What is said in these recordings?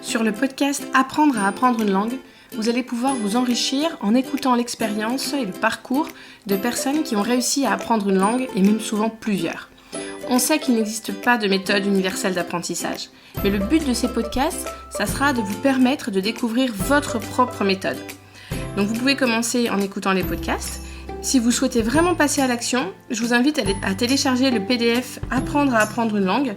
Sur le podcast Apprendre à apprendre une langue, vous allez pouvoir vous enrichir en écoutant l'expérience et le parcours de personnes qui ont réussi à apprendre une langue et même souvent plusieurs. On sait qu'il n'existe pas de méthode universelle d'apprentissage, mais le but de ces podcasts, ça sera de vous permettre de découvrir votre propre méthode. Donc vous pouvez commencer en écoutant les podcasts. Si vous souhaitez vraiment passer à l'action, je vous invite à télécharger le PDF Apprendre à apprendre une langue.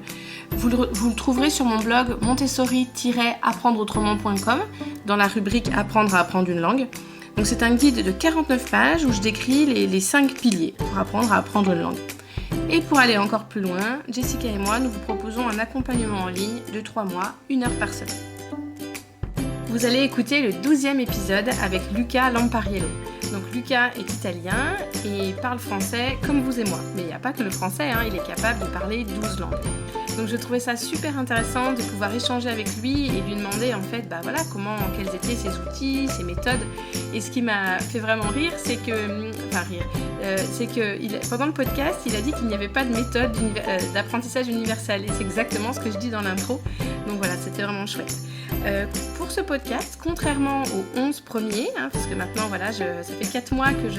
Vous le trouverez sur mon blog montessori-apprendreautrement.com dans la rubrique Apprendre à apprendre une langue. Donc c'est un guide de 49 pages où je décris les 5 piliers pour apprendre à apprendre une langue. Et pour aller encore plus loin, Jessica et moi, nous vous proposons un accompagnement en ligne de 3 mois, 1 heure par semaine. Vous allez écouter le 12e épisode avec Luca Lampariello. Donc Luca est italien et parle français comme vous et moi. Mais il n'y a pas que le français, il est capable de parler 12 langues. Donc je trouvais ça super intéressant de pouvoir échanger avec lui et lui demander quels étaient ses outils, ses méthodes. Et ce qui m'a fait vraiment rire, c'est que pendant le podcast, il a dit qu'il n'y avait pas de méthode d'apprentissage universel. Et c'est exactement ce que je dis dans l'intro. Donc voilà, c'était vraiment chouette. Pour ce podcast, contrairement aux 11 premiers, parce que maintenant ça fait 4 mois que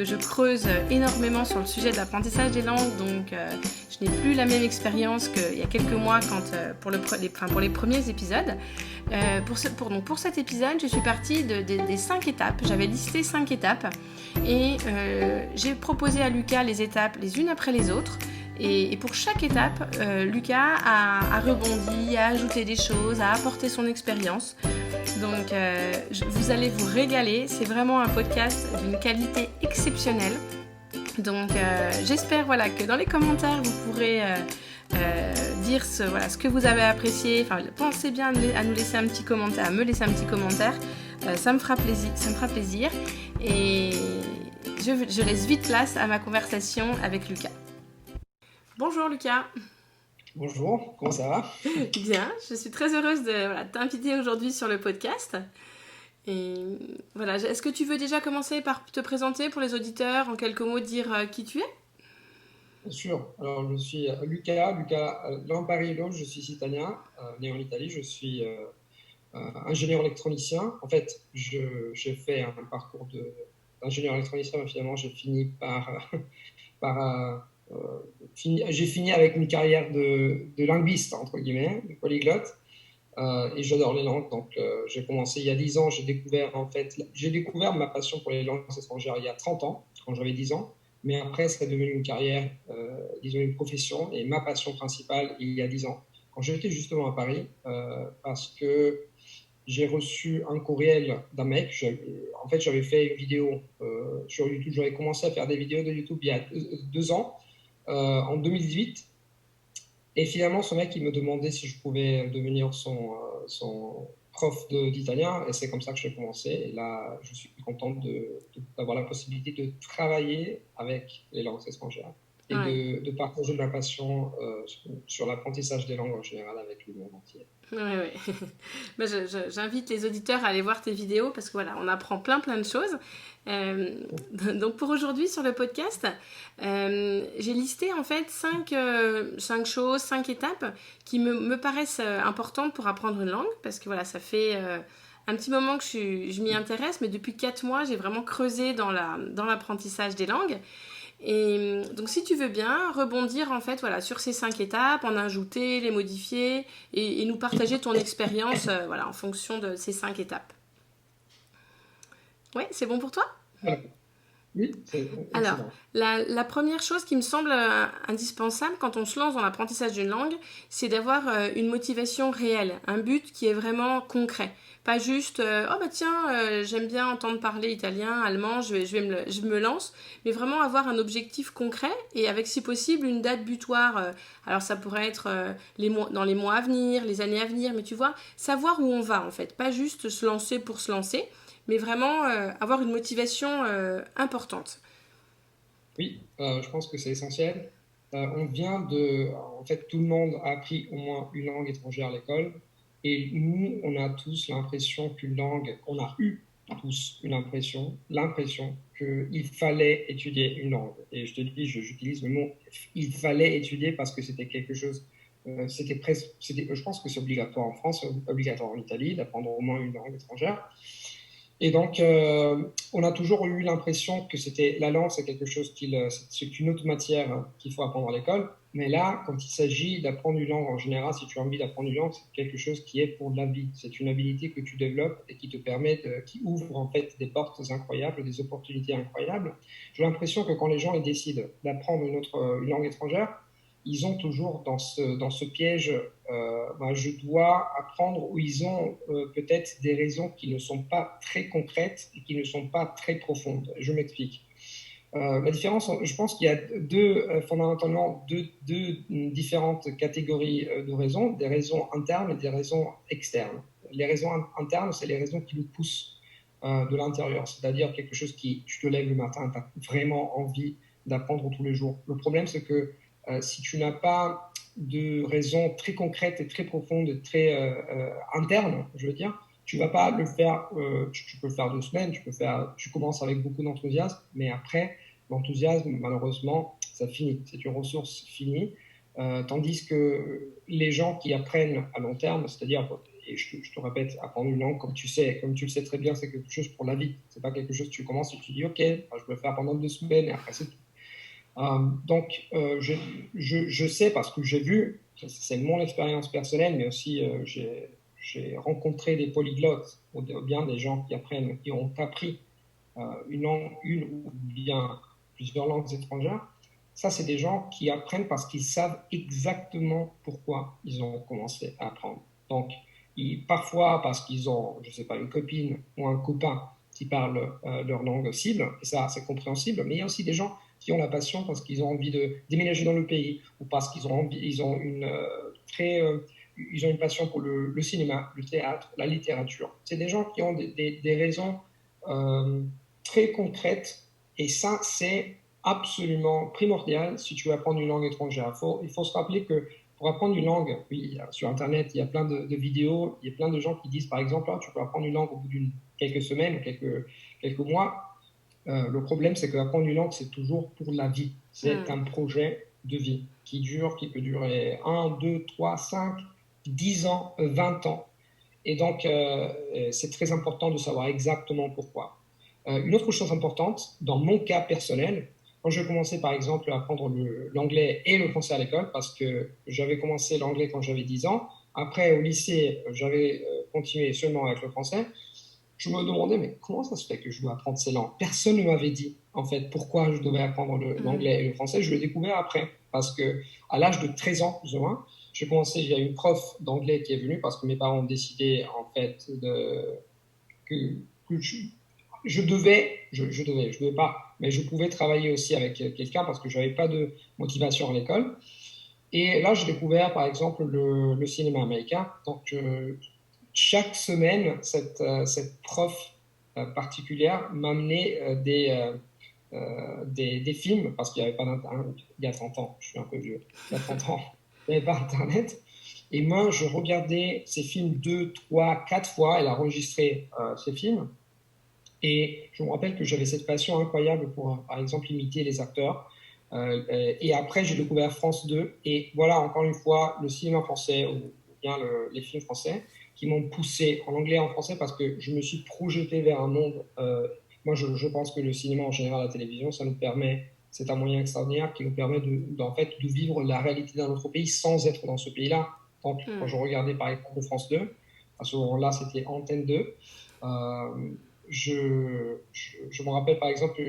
je creuse énormément sur le sujet de l'apprentissage des langues, donc je n'ai plus la même expérience qu'il y a quelques mois pour les premiers épisodes. Pour cet épisode, je suis partie des 5 étapes. J'avais listé 5 étapes et j'ai proposé à Lucas les étapes les unes après les autres. Et pour chaque étape, Lucas a rebondi, a ajouté des choses, a apporté son expérience. Donc vous allez vous régaler, c'est vraiment un podcast d'une qualité exceptionnelle. Donc j'espère que dans les commentaires vous pourrez dire ce que vous avez apprécié. Pensez bien à nous laisser un petit commentaire, à me laisser un petit commentaire. Ça me fera plaisir. Et je laisse vite place à ma conversation avec Lucas. Bonjour Lucas. Bonjour, comment ça va ? Bien, je suis très heureuse de t'inviter aujourd'hui sur le podcast. Et voilà, est-ce que tu veux déjà commencer par te présenter pour les auditeurs, en quelques mots dire qui tu es ? Bien sûr, alors je suis Luca Lampariello, je suis italien, né en Italie, je suis ingénieur électronicien. En fait, j'ai fait un parcours d'ingénieur électronicien, mais finalement j'ai fini j'ai fini avec une carrière de linguiste, entre guillemets, de polyglotte, et j'adore les langues. Donc, j'ai commencé il y a 10 ans, j'ai découvert ma passion pour les langues étrangères il y a 30 ans, quand j'avais 10 ans. Mais après, c'est devenu une carrière, une profession, et ma passion principale il y a 10 ans, quand j'étais justement à Paris, parce que j'ai reçu un courriel d'un mec. J'avais fait une vidéo sur YouTube. J'avais commencé à faire des vidéos de YouTube il y a 2 ans, en 2018. Et finalement, ce mec, il me demandait si je pouvais devenir son prof d'italien. Et c'est comme ça que j'ai commencé. Et là, je suis content d'avoir la possibilité de travailler avec les langues étrangères et de partager ma passion sur l'apprentissage des langues en général avec le monde entier. Ouais. J'invite les auditeurs à aller voir tes vidéos parce que on apprend plein de choses. Donc pour aujourd'hui sur le podcast, j'ai listé en fait 5 choses, 5 étapes qui me paraissent importantes pour apprendre une langue parce que ça fait un petit moment que je m'y intéresse, mais depuis 4 mois, j'ai vraiment creusé dans l'apprentissage des langues. Et donc si tu veux bien rebondir en fait sur ces 5 étapes, en ajouter, les modifier et nous partager ton expérience en fonction de ces 5 étapes. Ouais, c'est bon pour toi ? Oui, c'est excellent. Alors, la première chose qui me semble indispensable quand on se lance dans l'apprentissage d'une langue, c'est d'avoir une motivation réelle, un but qui est vraiment concret. Pas juste j'aime bien entendre parler italien, allemand, je me lance, mais vraiment avoir un objectif concret et avec si possible une date butoir. Alors ça pourrait être dans les mois à venir, les années à venir, mais tu vois, savoir où on va en fait, pas juste se lancer pour se lancer, mais vraiment avoir une motivation importante. Oui, je pense que c'est essentiel. En fait, tout le monde a appris au moins une langue étrangère à l'école. Et nous, on a tous l'impression on a eu tous l'impression qu'il fallait étudier une langue. Et je te dis, j'utilise le mot « il fallait étudier » parce que c'était quelque chose je pense que c'est obligatoire en France, obligatoire en Italie, d'apprendre au moins une langue étrangère. Et donc, on a toujours eu l'impression que la langue, c'est quelque chose c'est une autre matière qu'il faut apprendre à l'école. Mais là, quand il s'agit d'apprendre une langue en général, si tu as envie d'apprendre une langue, c'est quelque chose qui est pour la vie. C'est une habilité que tu développes et qui te qui ouvre en fait des portes incroyables, des opportunités incroyables. J'ai l'impression que quand les gens ils décident d'apprendre une langue étrangère, ils ont toujours dans ce piège, je dois apprendre, où ils ont peut-être des raisons qui ne sont pas très concrètes et qui ne sont pas très profondes. Je m'explique. La différence, je pense qu'il y a fondamentalement deux différentes catégories de raisons, des raisons internes et des raisons externes. Les raisons internes, c'est les raisons qui nous poussent de l'intérieur, c'est-à-dire quelque chose tu te lèves le matin, tu as vraiment envie d'apprendre tous les jours. Le problème, c'est que si tu n'as pas de raisons très concrètes et très profondes, très internes, je veux dire, tu vas pas le faire, tu peux le faire 2 semaines, tu commences avec beaucoup d'enthousiasme, mais après, l'enthousiasme, malheureusement, ça finit. C'est une ressource finie. Tandis que les gens qui apprennent à long terme, c'est-à-dire, et je te répète, apprendre une langue, comme tu le sais très bien, c'est quelque chose pour la vie. C'est pas quelque chose que tu commences et tu dis, OK, je vais le faire pendant 2 semaines et après c'est tout. Donc, je sais parce que j'ai vu, c'est mon expérience personnelle, mais aussi j'ai rencontré des polyglottes, ou bien des gens qui ont appris une langue, une ou bien plusieurs langues étrangères. Ça, c'est des gens qui apprennent parce qu'ils savent exactement pourquoi ils ont commencé à apprendre. Donc, parfois parce qu'ils ont, je ne sais pas, une copine ou un copain qui parlent leur langue cible, et ça, c'est compréhensible, mais il y a aussi des gens qui ont la passion parce qu'ils ont envie de déménager dans le pays ou parce qu'ils ont une passion pour le cinéma, le théâtre, la littérature. C'est des gens qui ont des raisons très concrètes et ça, c'est absolument primordial si tu veux apprendre une langue étrangère. Il faut se rappeler que pour apprendre une langue, oui, sur Internet, il y a plein de vidéos, il y a plein de gens qui disent, par exemple, tu peux apprendre une langue au bout de quelques semaines ou quelques mois. Le problème, c'est qu'apprendre une langue, c'est toujours pour la vie. C'est un projet de vie qui peut durer 1, 2, 3, 5, 10 ans, 20 ans. Et donc, c'est très important de savoir exactement pourquoi. Une autre chose importante, dans mon cas personnel, quand je commençais par exemple à apprendre l'anglais et le français à l'école, parce que j'avais commencé l'anglais quand j'avais 10 ans, après au lycée, j'avais continué seulement avec le français, je me demandais, mais comment ça se fait que je dois apprendre ces langues? Personne ne m'avait dit, en fait, pourquoi je devais apprendre l'anglais et le français. Je l'ai découvert après, parce que à l'âge de 13 ans, plus ou moins, j'ai commencé, il y a une prof d'anglais qui est venue, parce que mes parents ont décidé, en fait, que je devais pas, mais je pouvais travailler aussi avec quelqu'un, parce que je n'avais pas de motivation à l'école. Et là, j'ai découvert, par exemple, le cinéma américain. Donc, chaque semaine, cette prof particulière m'amenait des films, parce qu'il n'y avait pas d'Internet, il y a 30 ans, je suis un peu vieux, il y a 30 ans, il n'y avait pas Internet. Et moi, je regardais ces films 2, 3, 4 fois, elle a enregistré ces films. Et je me rappelle que j'avais cette passion incroyable pour, par exemple, imiter les acteurs. Et après, j'ai découvert France 2. Et voilà, encore une fois, le cinéma français, ou bien les films français, qui m'ont poussé en anglais et en français parce que je me suis projeté vers un monde. Moi, je pense que le cinéma, en général, la télévision, c'est un moyen extraordinaire qui nous permet en fait, de vivre la réalité d'un autre pays sans être dans ce pays-là. Donc, quand je regardais par exemple France 2, à ce moment-là, c'était Antenne 2. Je me rappelle par exemple,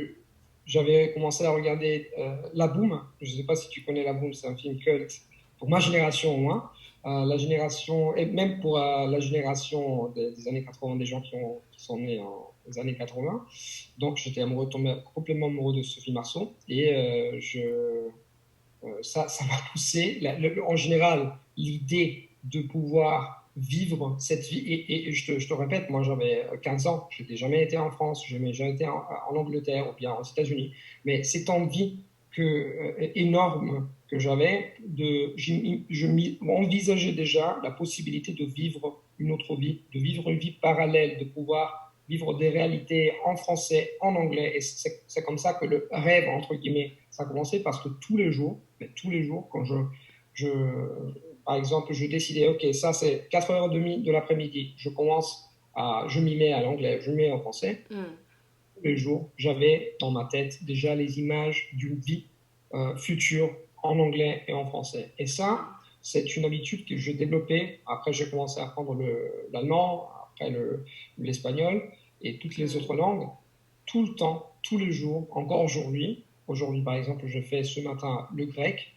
j'avais commencé à regarder La Boum. Je ne sais pas si tu connais La Boum, c'est un film culte pour ma génération au moins. La génération, et même pour la génération des années 80, des gens qui sont nés dans les années 80. Donc j'étais tombé complètement amoureux de Sophie Marceau. Et ça m'a poussé. En général, l'idée de pouvoir vivre cette vie. Et je te répète, moi j'avais 15 ans, je n'ai jamais été en France, je n'ai jamais été en Angleterre ou bien aux États-Unis. Mais cette envie énorme que j'avais, je m'envisageais déjà la possibilité de vivre une autre vie, de vivre une vie parallèle, de pouvoir vivre des réalités en français, en anglais. Et c'est comme ça que le rêve, entre guillemets, ça a commencé parce que tous les jours, quand par exemple, je décidais, OK, ça c'est 4h30 de l'après-midi, je m'y mets à l'anglais, je m'y mets en français. Tous les jours, j'avais dans ma tête déjà les images d'une vie future en anglais et en français. Et ça, c'est une habitude que je développais. Après, j'ai commencé à apprendre l'allemand, après l'espagnol et toutes les autres langues, tout le temps, tous les jours, encore aujourd'hui. Aujourd'hui, par exemple, je fais ce matin le grec.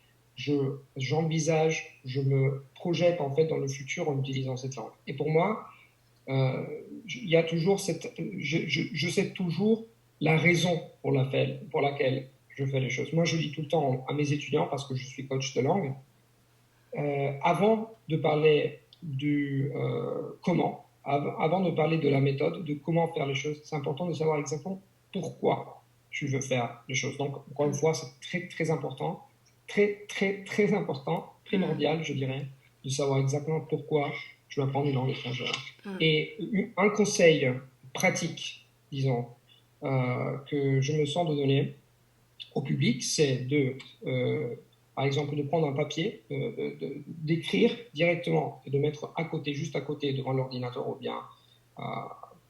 J'envisage, je me projette en fait dans le futur en utilisant cette langue. Et pour moi, il y a toujours je sais toujours la raison pour laquelle je fais les choses. Moi, je dis tout le temps à mes étudiants, parce que je suis coach de langue, avant de parler du comment, avant de parler de la méthode, de comment faire les choses, c'est important de savoir exactement pourquoi tu veux faire les choses. Donc, encore une fois, c'est très, très important, très, très, très important, primordial, je dirais, de savoir exactement pourquoi tu vas apprendre une langue étrangère. Et un conseil pratique, disons, que je me sens de donner au public, c'est par exemple, de prendre un papier, d'écrire directement et de mettre à côté, juste à côté, devant l'ordinateur, ou bien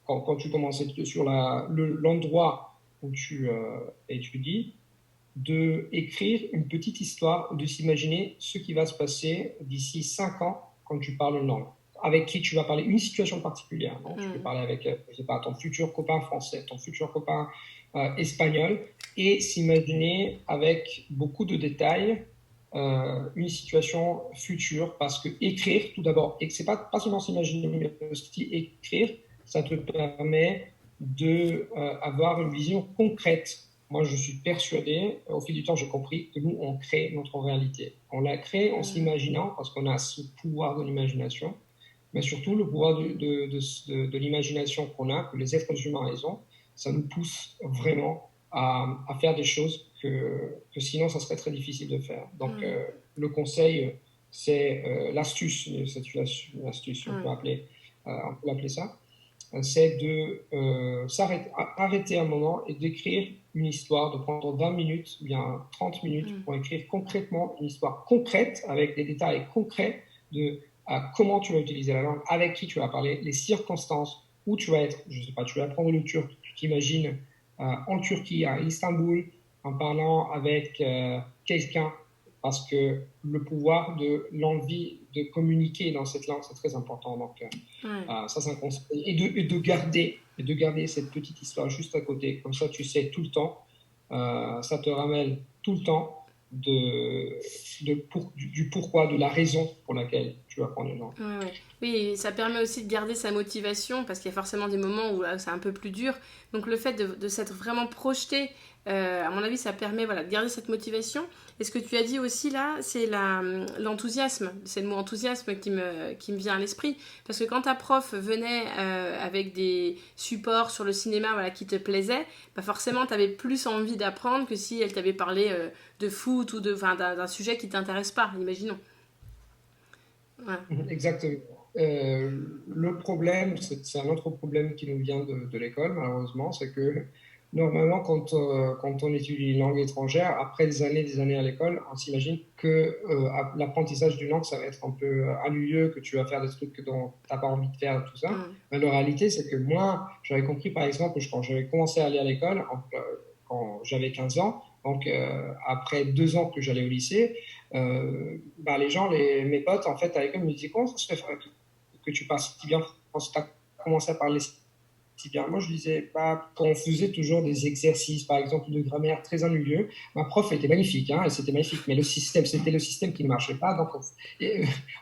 quand tu commences sur l'endroit où tu étudies, d'écrire une petite histoire, de s'imaginer ce qui va se passer d'ici 5 ans quand tu parles une langue. Avec qui tu vas parler, une situation particulière. Donc, tu peux parler avec, je sais pas, ton futur copain français, ton futur copain espagnol, et s'imaginer avec beaucoup de détails une situation future, parce que écrire, tout d'abord, et c'est pas seulement s'imaginer, mais aussi écrire, ça te permet d'avoir une vision concrète. Moi, je suis persuadé, au fil du temps, j'ai compris que nous, on crée notre réalité. On la crée en s'imaginant, parce qu'on a ce pouvoir de l'imagination, mais surtout le pouvoir de l'imagination qu'on a, que les êtres humains ont, ça nous pousse vraiment à faire des choses que sinon, ça serait très difficile de faire. Donc, le conseil, c'est l'astuce, c'est une astuce, on peut l'appeler ça, c'est de arrêter un moment et d'écrire une histoire, de prendre 20 minutes, ou bien 30 minutes pour écrire concrètement une histoire concrète, avec des détails concrets de comment tu vas utiliser la langue, avec qui tu vas parler, les circonstances, où tu vas être, je ne sais pas, tu vas apprendre le turc, tu t'imagines en Turquie, à Istanbul, en parlant avec quelqu'un, parce que le pouvoir de l'envie de communiquer dans cette langue, c'est très important. Donc, ça, c'est un conseil. Et de garder cette petite histoire juste à côté. Comme ça, tu sais tout le temps. Ça te ramène tout le temps du pourquoi, de la raison pour laquelle tu vas apprendre une langue. Oui, et ça permet aussi de garder sa motivation, parce qu'il y a forcément des moments où c'est un peu plus dur. Donc le fait de s'être vraiment projeté, à mon avis, ça permet de garder cette motivation. Et ce que tu as dit aussi là, c'est l'enthousiasme. C'est le mot enthousiasme qui me vient à l'esprit. Parce que quand ta prof venait avec des supports sur le cinéma qui te plaisaient, forcément tu avais plus envie d'apprendre que si elle t'avait parlé de foot ou d'un sujet qui ne t'intéresse pas, imaginons. Exactement. Le problème, c'est un autre problème qui nous vient de l'école, malheureusement, c'est que normalement, quand on étudie une langue étrangère, après des années à l'école, on s'imagine que l'apprentissage d'une langue, ça va être un peu ennuyeux, que tu vas faire des trucs dont tu n'as pas envie de faire, tout ça. Mais la réalité, c'est que moi, j'avais compris, par exemple, que quand j'avais commencé à aller à l'école, quand j'avais 15 ans, donc après 2 ans que j'allais au lycée, les gens, mes potes, en fait, à l'école, me disaient: comment ça se fait que tu parles si bien français, tu as commencé à parler si bien? Moi, je disais, quand on faisait toujours des exercices, par exemple, de grammaire très ennuyeux, ma prof était magnifique, hein, c'était magnifique, mais c'était le système qui ne marchait pas. Donc,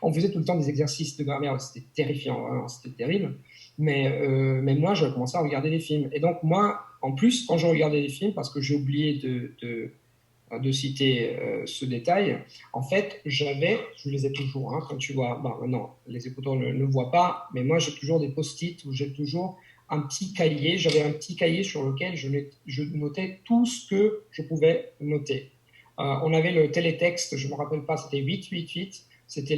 on faisait tout le temps des exercices de grammaire, c'était terrifiant, vraiment, c'était terrible. Mais moi, j'ai commencé à regarder des films. Et donc, moi, en plus, quand je regardais des films, parce que j'ai oublié de citer ce détail, en fait, je les ai toujours, hein, quand tu vois, non, les écouteurs ne le voient pas, mais moi, j'ai toujours des post-it où j'ai toujours un petit cahier. J'avais un petit cahier sur lequel je notais tout ce que je pouvais noter. On avait le télétexte, je ne me rappelle pas, c'était 888, c'était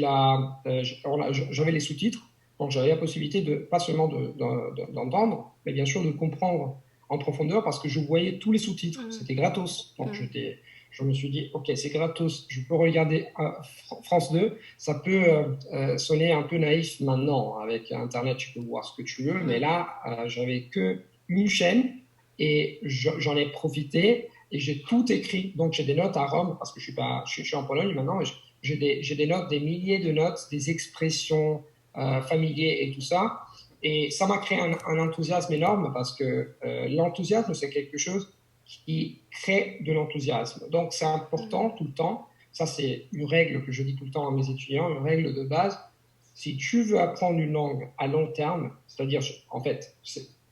j'avais les sous-titres, donc j'avais la possibilité pas seulement d'entendre, mais bien sûr de comprendre en profondeur, parce que je voyais tous les sous-titres, c'était gratos, donc je me suis dit, OK, c'est gratos, je peux regarder France 2. Ça peut sonner un peu naïf maintenant. Avec Internet, tu peux voir ce que tu veux. Mais là, j'avais qu'une chaîne et j'en ai profité et j'ai tout écrit. Donc, j'ai des notes à Rome parce que je suis en Pologne maintenant. J'ai des notes, des milliers de notes, des expressions familières et tout ça. Et ça m'a créé un enthousiasme énorme parce que l'enthousiasme, c'est quelque chose qui crée de l'enthousiasme. Donc, c'est important tout le temps. Ça, c'est une règle que je dis tout le temps à mes étudiants, une règle de base. Si tu veux apprendre une langue à long terme, c'est-à-dire, en fait,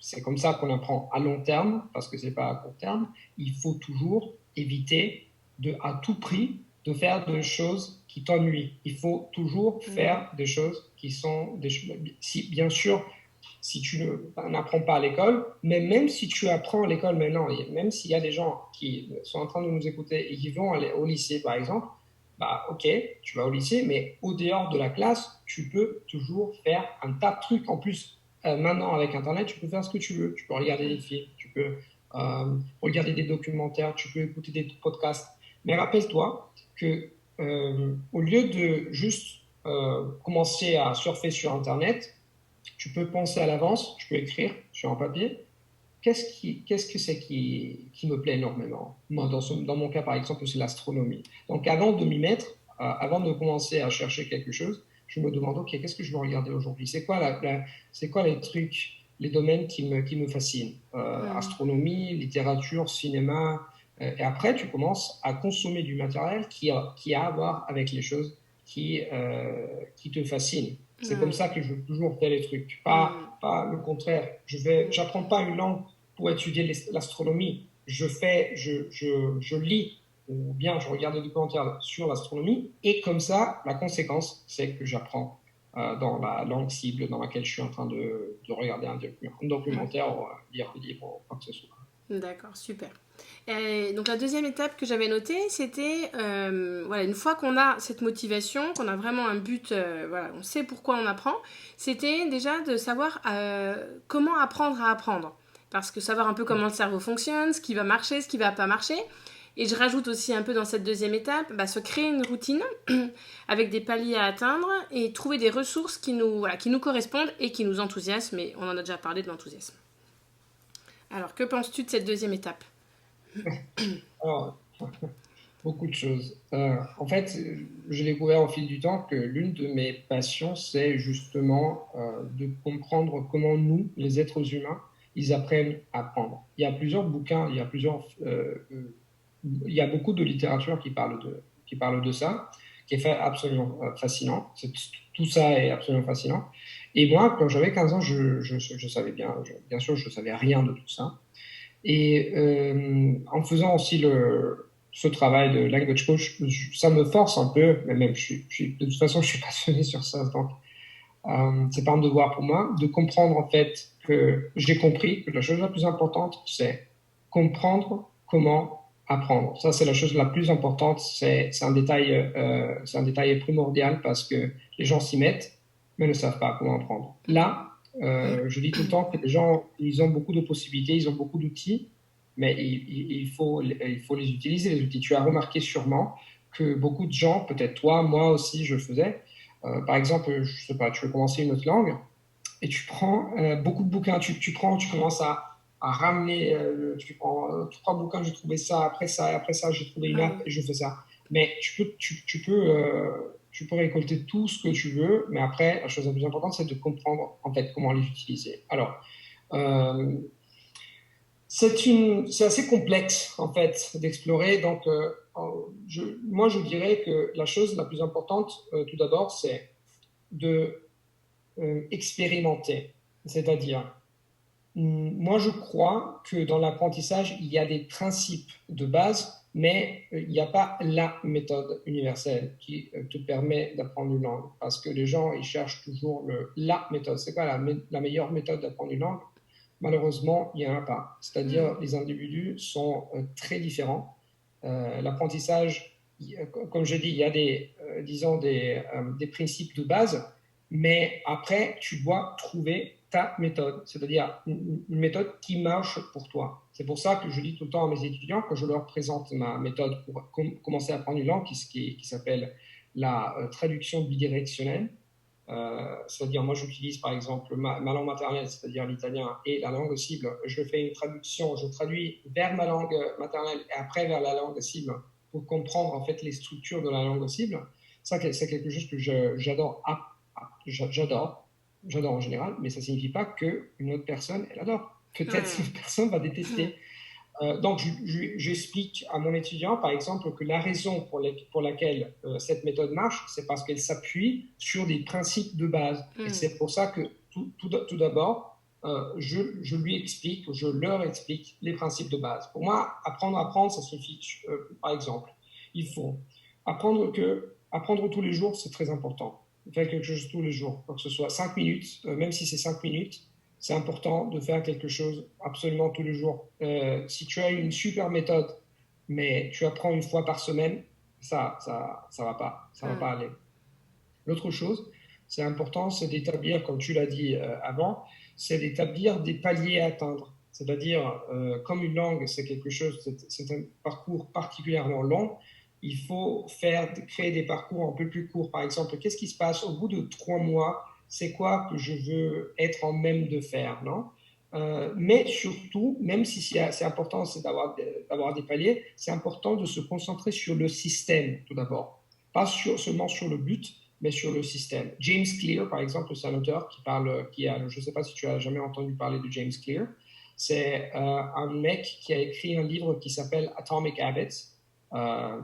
c'est comme ça qu'on apprend à long terme, parce que c'est pas à court terme, il faut toujours éviter à tout prix de faire des choses qui t'ennuient. Il faut toujours faire des choses qui sont si, bien sûr, si tu n'apprends pas à l'école, mais même si tu apprends à l'école maintenant, même s'il y a des gens qui sont en train de nous écouter et qui vont aller au lycée, par exemple, bah ok, tu vas au lycée, mais au dehors de la classe, tu peux toujours faire un tas de trucs. En plus, maintenant avec Internet, tu peux faire ce que tu veux. Tu peux regarder des films, tu peux regarder des documentaires, tu peux écouter des podcasts. Mais rappelle-toi que au lieu de juste commencer à surfer sur Internet, tu peux penser à l'avance, tu peux écrire sur un papier. Qu'est-ce que c'est qui me plaît énormément? Moi, dans mon cas, par exemple, c'est l'astronomie. Donc, avant de m'y mettre, avant de commencer à chercher quelque chose, je me demande, OK, qu'est-ce que je vais regarder aujourd'hui? C'est quoi les trucs, les domaines qui me fascinent? Astronomie, littérature, cinéma. Et après, tu commences à consommer du matériel qui a à voir avec les choses qui te fascinent. C'est comme ça que je veux toujours faire les trucs, pas le contraire. J'apprends pas une langue pour étudier l'astronomie. Je lis ou bien je regarde des documentaires sur l'astronomie et comme ça, la conséquence, c'est que j'apprends dans la langue cible dans laquelle je suis en train de regarder un documentaire ou lire un livre ou quoi que ce soit. D'accord, super. Et donc la deuxième étape que j'avais notée, c'était voilà, une fois qu'on a cette motivation, qu'on a vraiment un but, voilà, on sait pourquoi on apprend, c'était déjà de savoir comment apprendre à apprendre. Parce que savoir un peu comment le cerveau fonctionne, ce qui va marcher, ce qui va pas marcher. Et je rajoute aussi un peu dans cette deuxième étape, se créer une routine avec des paliers à atteindre et trouver des ressources qui nous correspondent et qui nous enthousiasment. Et on en a déjà parlé de l'enthousiasme. Alors, que penses-tu de cette deuxième étape? Alors, beaucoup de choses. En fait, j'ai découvert au fil du temps que l'une de mes passions, c'est justement de comprendre comment nous, les êtres humains, ils apprennent à apprendre. Il y a plusieurs bouquins, il y a beaucoup de littérature qui parle de ça, qui est fait absolument fascinant. Tout ça est absolument fascinant. Et moi, quand j'avais 15 ans, je savais bien sûr, je savais rien de tout ça. Et en faisant aussi ce travail de language coach, ça me force un peu, mais même de toute façon, je suis passionné sur ça, donc c'est pas un devoir pour moi, de comprendre en fait que j'ai compris que la chose la plus importante, c'est comprendre comment apprendre. Ça, c'est la chose la plus importante, c'est un détail primordial parce que les gens s'y mettent, mais ne savent pas comment apprendre. Là, je dis tout le temps que les gens, ils ont beaucoup de possibilités, ils ont beaucoup d'outils, mais il faut les utiliser, les outils. Tu as remarqué sûrement que beaucoup de gens, peut-être toi, moi aussi, je le faisais. Par exemple, je sais pas, tu veux commencer une autre langue et tu prends beaucoup de bouquins. Tu commences à ramener, tu prends trois bouquins, j'ai trouvé ça, après ça, j'ai trouvé une app et je fais ça. Mais tu peux récolter tout ce que tu veux, mais après, la chose la plus importante, c'est de comprendre en fait comment les utiliser. Alors, euh, c'est assez complexe en fait d'explorer. Donc, moi, je dirais que la chose la plus importante, tout d'abord, c'est de expérimenter. C'est-à-dire, moi, je crois que dans l'apprentissage, il y a des principes de base, mais il n'y a pas la méthode universelle qui te permet d'apprendre une langue. Parce que les gens, ils cherchent toujours la méthode. C'est quoi la meilleure méthode d'apprendre une langue? Malheureusement, il n'y en a pas. C'est-à-dire, les individus sont très différents. L'apprentissage, comme je dis, il y a disons des principes de base, mais après, tu dois trouver ta méthode, c'est-à-dire une méthode qui marche pour toi. C'est pour ça que je dis tout le temps à mes étudiants, quand je leur présente ma méthode pour commencer à apprendre une langue qui s'appelle la traduction bidirectionnelle, c'est-à-dire moi j'utilise par exemple ma langue maternelle, c'est-à-dire l'italien, et la langue cible. Je fais une traduction, je traduis vers ma langue maternelle et après vers la langue cible pour comprendre en fait les structures de la langue cible. Ça, c'est quelque chose que j'adore en général, mais ça ne signifie pas qu'une autre personne, elle adore. Peut-être cette personne va détester. Donc, j'explique à mon étudiant, par exemple, que la raison pour laquelle cette méthode marche, c'est parce qu'elle s'appuie sur des principes de base. Et c'est pour ça que, tout d'abord, je leur explique les principes de base. Pour moi, apprendre, ça signifie, par exemple, il faut apprendre tous les jours, c'est très important. Faire quelque chose tous les jours, que ce soit 5 minutes, même si c'est 5 minutes, c'est important de faire quelque chose absolument tous les jours. Si tu as une super méthode, mais tu apprends une fois par semaine, ça va pas aller. L'autre chose, c'est important, c'est d'établir, comme tu l'as dit avant, c'est d'établir des paliers à atteindre. C'est-à-dire, comme une langue, c'est quelque chose, c'est un parcours particulièrement long, il faut créer des parcours un peu plus courts. Par exemple, qu'est-ce qui se passe au bout de 3 mois? C'est quoi que je veux être en même de faire, non? Mais surtout, même si c'est important d'avoir des paliers, c'est important de se concentrer sur le système tout d'abord. Pas seulement sur le but, mais sur le système. James Clear, par exemple, c'est un auteur je ne sais pas si tu as jamais entendu parler de James Clear. C'est un mec qui a écrit un livre qui s'appelle Atomic Habits.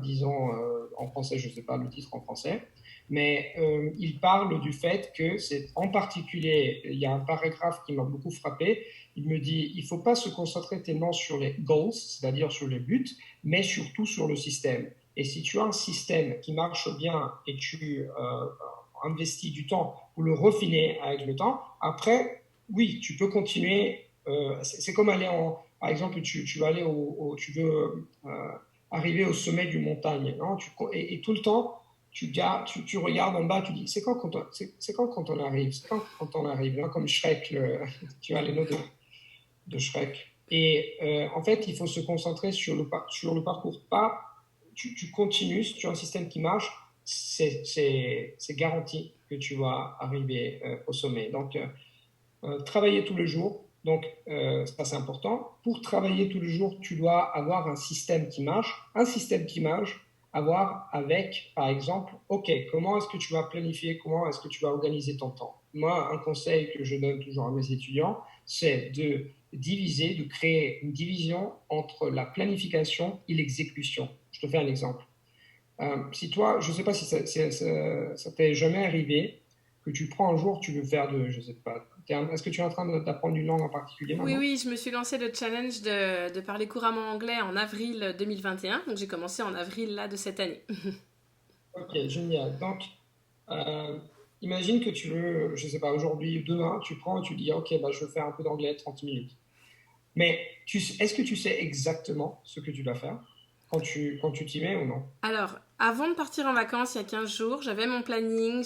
Disons en français, je ne sais pas le titre en français, mais il parle du fait que en particulier, il y a un paragraphe qui m'a beaucoup frappé. Il me dit, il ne faut pas se concentrer tellement sur les goals, c'est-à-dire sur les buts, mais surtout sur le système. Et si tu as un système qui marche bien et tu investis du temps pour le refiner avec le temps, après, oui, tu peux continuer. C'est comme aller par exemple, tu vas aller tu veux arriver au sommet d'une montagne, non? Et tout le temps, tu regardes en bas, tu dis, c'est quand on arrive? C'est quand on arrive, hein, comme Shrek, tu as les notes de Shrek. Et en fait, il faut se concentrer sur le parcours. Pas, tu continues, si tu as un système qui marche, c'est garanti que tu vas arriver au sommet. Donc, travailler tous les jours. Donc, ça, c'est important. Pour travailler tous les jours, tu dois avoir un système qui marche. Un système qui marche, avoir avec, par exemple, OK, comment est-ce que tu vas planifier, comment est-ce que tu vas organiser ton temps? Moi, un conseil que je donne toujours à mes étudiants, c'est de créer une division entre la planification et l'exécution. Je te fais un exemple. Si toi, je ne sais pas si ça t'est jamais arrivé, que tu prends un jour, tu veux faire je ne sais pas, est-ce que tu es en train d'apprendre une langue en particulier maintenant? Oui, je me suis lancé le challenge de parler couramment anglais en avril 2021, donc j'ai commencé en avril là de cette année. Ok, génial. Donc, imagine que tu veux, je ne sais pas, aujourd'hui ou demain, tu prends et tu dis, ok, bah, je veux faire un peu d'anglais 30 minutes. Mais est-ce que tu sais exactement ce que tu dois faire quand tu t'y mets ou non? Alors, avant de partir en vacances, il y a 15 jours, j'avais mon planning,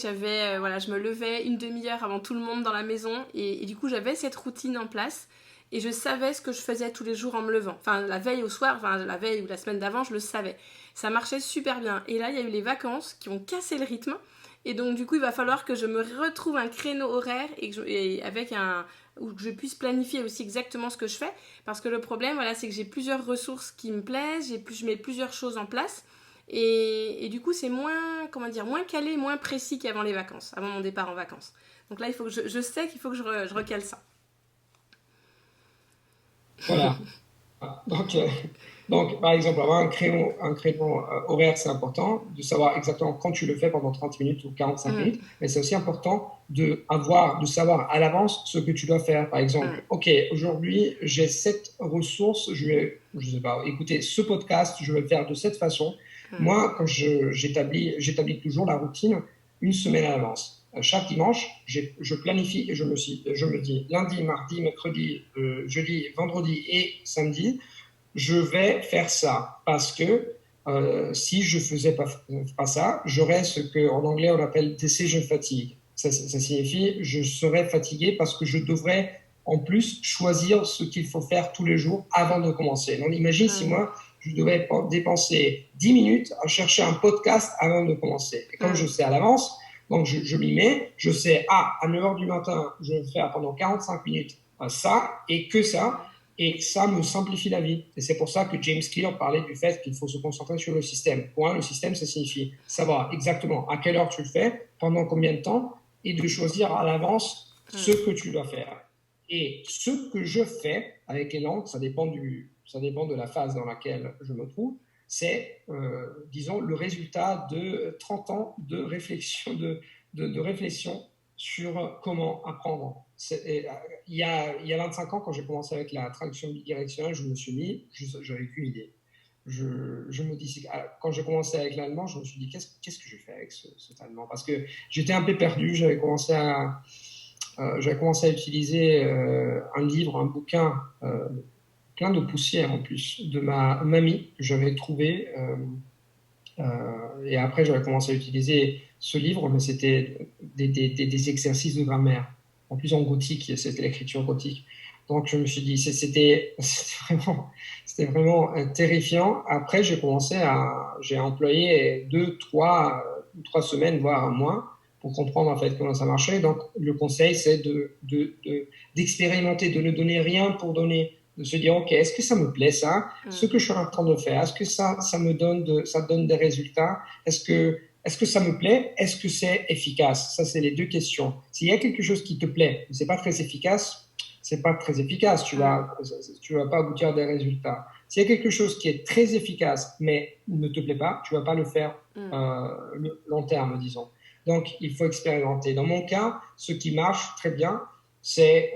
voilà, je me levais une demi-heure avant tout le monde dans la maison et du coup, j'avais cette routine en place et je savais ce que je faisais tous les jours en me levant. Enfin, la veille au soir, enfin, la veille ou la semaine d'avant, je le savais. Ça marchait super bien. Et là, il y a eu les vacances qui ont cassé le rythme. Et donc, du coup, il va falloir que je me retrouve un créneau horaire où je puisse planifier aussi exactement ce que je fais. Parce que le problème, voilà, c'est que j'ai plusieurs ressources qui me plaisent, je mets plusieurs choses en place. Et du coup, c'est moins calé, moins précis qu'avant les vacances, avant mon départ en vacances. Donc là, il faut que je sais qu'il faut que je recale ça. Voilà. Donc, par exemple, avoir un créneau horaire, c'est important, de savoir exactement quand tu le fais pendant 30 minutes ou 45 minutes, mais c'est aussi important de savoir à l'avance ce que tu dois faire. Par exemple, OK, aujourd'hui, j'ai cette ressource, je sais pas, écouter ce podcast, je vais le faire de cette façon. Moi, quand j'établis toujours la routine une semaine à l'avance. Chaque dimanche, je planifie et je me dis lundi, mardi, mercredi, jeudi, vendredi et samedi, je vais faire ça parce que si je faisais pas ça, j'aurais ce qu'en anglais on appelle decision fatigue. ça signifie je serai fatigué parce que je devrais en plus choisir ce qu'il faut faire tous les jours avant de commencer. Donc imagine si moi, je devais dépenser 10 minutes à chercher un podcast avant de commencer. Et comme je sais à l'avance, donc je m'y mets, je sais, à 9h du matin, je vais faire pendant 45 minutes ça et que ça. Et ça me simplifie la vie. Et c'est pour ça que James Clear parlait du fait qu'il faut se concentrer sur le système. Pour un, le système, ça signifie savoir exactement à quelle heure tu le fais, pendant combien de temps, et de choisir à l'avance ce que tu dois faire. Et ce que je fais avec les langues, ça dépend de la phase dans laquelle je me trouve, c'est, disons, le résultat de 30 ans de réflexion, de réflexion sur comment apprendre. Il y a 25 ans, quand j'ai commencé avec la traduction bidirectionnelle, je me suis mis, j'avais qu'une idée. Je me dis, quand j'ai commencé avec l'allemand, je me suis dit, qu'est-ce que je fais avec cet allemand? Parce que j'étais un peu perdu, j'avais commencé à utiliser un livre, un bouquin plein de poussière en plus, de ma mamie que j'avais trouvé. Et après, j'avais commencé à utiliser ce livre, mais c'était des exercices de grammaire. En plus, en gothique, c'était l'écriture gothique. Donc, je me suis dit, c'était vraiment terrifiant. Après, j'ai employé 3 semaines, voire un mois, pour comprendre en fait comment ça marchait. Donc, le conseil, c'est d'expérimenter, de ne donner rien pour donner, de se dire, ok, est-ce que ça me plaît ça, ce que je suis en train de faire, est-ce que ça donne des résultats, est-ce que ça me plaît, est-ce que c'est efficace? Ça, c'est les 2 questions. S'il y a quelque chose qui te plaît, mais c'est pas très efficace, c'est pas très efficace. Tu vas pas aboutir à des résultats. S'il y a quelque chose qui est très efficace, mais ne te plaît pas, tu vas pas le faire le long terme, disons. Donc, il faut expérimenter. Dans mon cas, ce qui marche très bien, c'est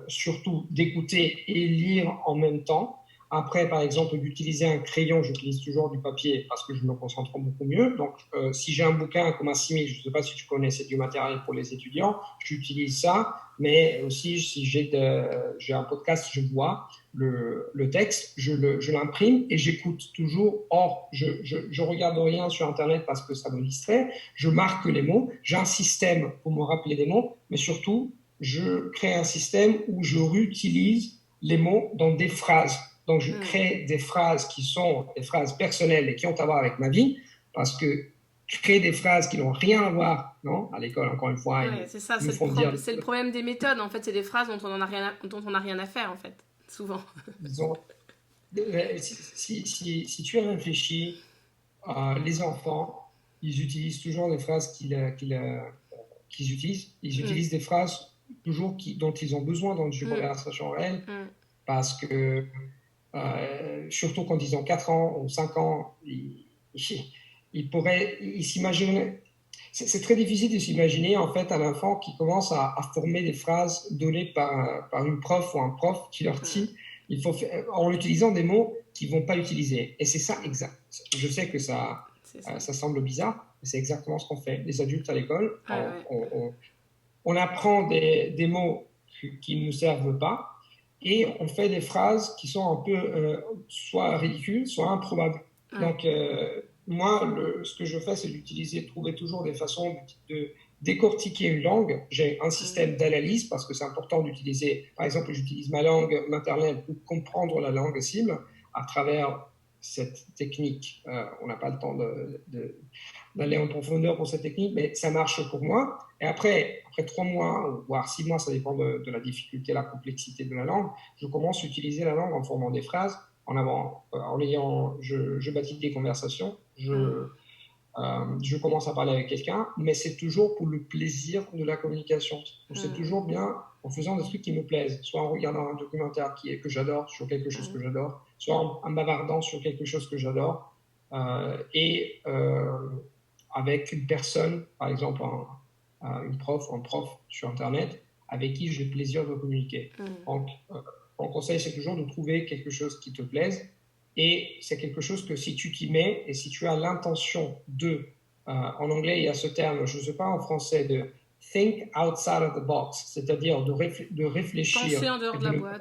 surtout d'écouter et lire en même temps. Après, par exemple, d'utiliser un crayon, j'utilise toujours du papier parce que je me concentre beaucoup mieux. Donc, si j'ai un bouquin comme un simil, je ne sais pas si tu connais, c'est du matériel pour les étudiants, j'utilise ça. Mais aussi, si j'ai un podcast, je vois le texte, je l'imprime et j'écoute toujours. Or, je regarde rien sur Internet parce que ça me distrait. Je marque les mots. J'ai un système pour me rappeler des mots, mais surtout, je crée un système où je réutilise les mots dans des phrases. Donc, je crée des phrases qui sont des phrases personnelles et qui ont à voir avec ma vie, parce que créer des phrases qui n'ont rien à voir, non, à l'école, encore une fois, c'est ça, c'est le problème des méthodes, en fait, c'est des phrases dont on n'a rien à faire, en fait, souvent. Disons, si tu réfléchis, les enfants, ils utilisent toujours des phrases qu'ils utilisent. Ils utilisent des phrases toujours dont ils ont besoin dans une conversation réelle, parce que surtout quand ils ont 4 ans ou 5 ans, ils s'imaginent. C'est très difficile de s'imaginer en fait un enfant qui commence à former des phrases données par une prof ou un prof qui leur dit en utilisant des mots qu'ils ne vont pas utiliser. Et c'est ça exact. Je sais que ça semble bizarre, mais c'est exactement ce qu'on fait. Les adultes à l'école, on apprend des mots qui ne nous servent pas, et on fait des phrases qui sont un peu soit ridicules, soit improbables. Donc, moi, ce que je fais, c'est trouver toujours des façons de décortiquer une langue. J'ai un système d'analyse parce que c'est important d'utiliser, par exemple, j'utilise ma langue maternelle pour comprendre la langue cible à travers cette technique. On n'a pas le temps d'aller en profondeur pour cette technique, mais ça marche pour moi. Et après 3 mois, voire 6 mois, ça dépend de la difficulté, la complexité de la langue, je commence à utiliser la langue en formant des phrases, je bâtis des conversations, je commence à parler avec quelqu'un, mais c'est toujours pour le plaisir de la communication. Donc c'est toujours bien en faisant des trucs qui me plaisent, soit en regardant un documentaire que j'adore, sur quelque chose que j'adore, soit en bavardant sur quelque chose que j'adore, et avec une personne, par exemple une prof ou un prof sur Internet, avec qui j'ai le plaisir de communiquer. Donc, mon conseil, c'est toujours de trouver quelque chose qui te plaise, et c'est quelque chose que si tu t'y mets, et si tu as l'intention en anglais, il y a ce terme, je ne sais pas en français, de think outside of the box, c'est-à-dire de réfléchir. Penser en dehors de la boîte,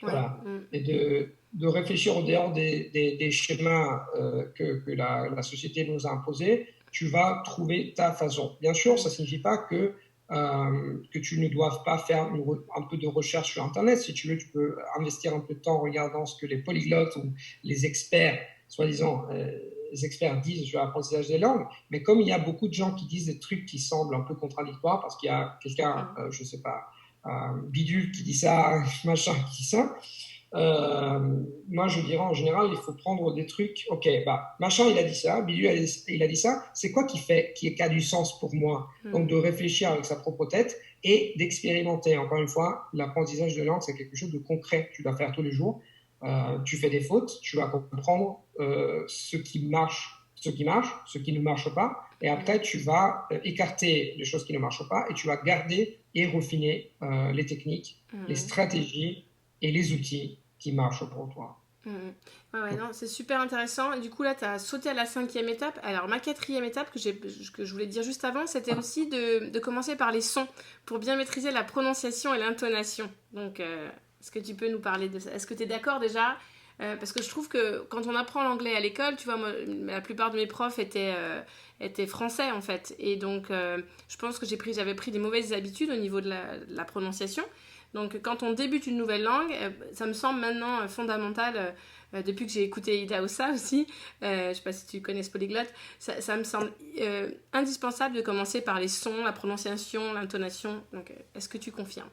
Voilà. Et de réfléchir en dehors des schémas que la société nous a imposés, tu vas trouver ta façon. Bien sûr, ça ne signifie pas que tu ne doives pas faire un peu de recherche sur Internet. Si tu veux, tu peux investir un peu de temps en regardant ce que les polyglottes ou les experts, soi-disant, les experts disent sur l'apprentissage des langues. Mais comme il y a beaucoup de gens qui disent des trucs qui semblent un peu contradictoires, parce qu'il y a quelqu'un, je ne sais pas, bidule qui dit ça, machin qui dit ça, moi je dirais en général il faut prendre des trucs, ok, bah machin il a dit ça, bidule il a dit ça, c'est quoi qui a du sens pour moi? Donc de réfléchir avec sa propre tête et d'expérimenter. Encore une fois, l'apprentissage de langue c'est quelque chose de concret, tu dois faire tous les jours. Tu fais des fautes, tu vas comprendre ce qui marche, ce qui ne marche pas, et après tu vas écarter les choses qui ne marchent pas et tu vas garder et refiner les techniques, les stratégies et les outils qui marchent pour toi. Ouais, non, c'est super intéressant. Et du coup, là, tu as sauté à la 5e étape. Alors, ma 4e étape, que je voulais dire juste avant, c'était aussi de commencer par les sons pour bien maîtriser la prononciation et l'intonation. Donc, est-ce que tu peux nous parler de ça? Est-ce que tu es d'accord déjà? Parce que je trouve que quand on apprend l'anglais à l'école, tu vois, moi, la plupart de mes profs étaient français, en fait. Et donc, je pense que j'avais pris des mauvaises habitudes au niveau de la prononciation. Donc, quand on débute une nouvelle langue, ça me semble maintenant fondamental, depuis que j'ai écouté Ida Ossa aussi, je ne sais pas si tu connais ce polyglotte, ça me semble indispensable de commencer par les sons, la prononciation, l'intonation. Donc, est-ce que tu confirmes?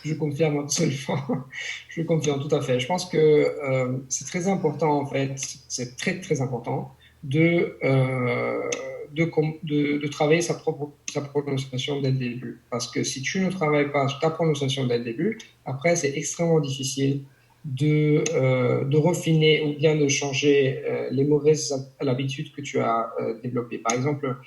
Je confirme absolument. Je confirme tout à fait. Je pense que c'est très important, en fait, c'est très, très important de travailler sa prononciation dès le début. Parce que si tu ne travailles pas ta prononciation dès le début, après, c'est extrêmement difficile de refiner ou bien de changer les mauvaises habitudes que tu as développées. Par exemple,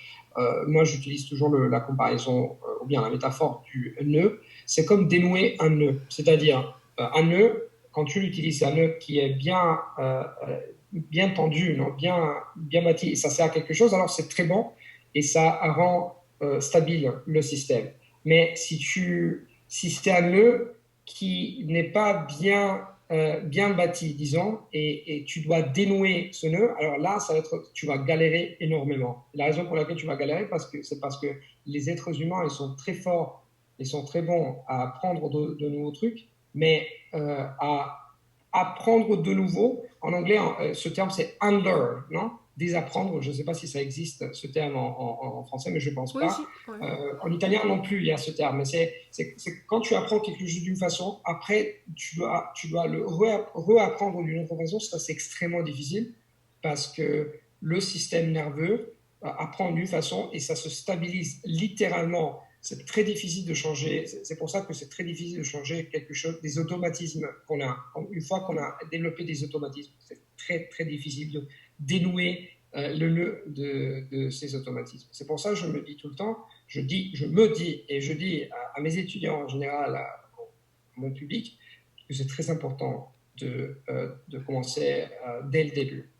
moi, j'utilise toujours la comparaison ou bien la métaphore du nœud. C'est comme dénouer un nœud. C'est-à-dire, un nœud, quand tu l'utilises, c'est un nœud qui est bien tendu, non, bien bâti, et ça sert à quelque chose, alors c'est très bon et ça rend stable le système. Mais si c'est un nœud qui n'est pas bien bâti, disons, et tu dois dénouer ce nœud, alors là, tu vas galérer énormément. Et la raison pour laquelle tu vas galérer, c'est parce que les êtres humains, ils sont très forts, ils sont très bons à apprendre de nouveaux trucs, mais à apprendre de nouveau, en anglais, ce terme c'est unlearn, non? Désapprendre, je ne sais pas si ça existe ce terme en français, mais je ne pense Oui, pas. ouais. En italien non plus, il y a ce terme, mais c'est quand tu apprends quelque chose d'une façon, après tu dois le réapprendre d'une autre façon, ça c'est extrêmement difficile parce que le système nerveux apprend d'une façon et ça se stabilise littéralement. C'est très difficile de changer. C'est pour ça que c'est très difficile de changer quelque chose, des automatismes qu'on a. Une fois qu'on a développé des automatismes, c'est très, très difficile de dénouer le nœud de ces automatismes. C'est pour ça que je me dis tout le temps, je me dis et je dis à mes étudiants en général, à mon public, que c'est très important de commencer dès le début.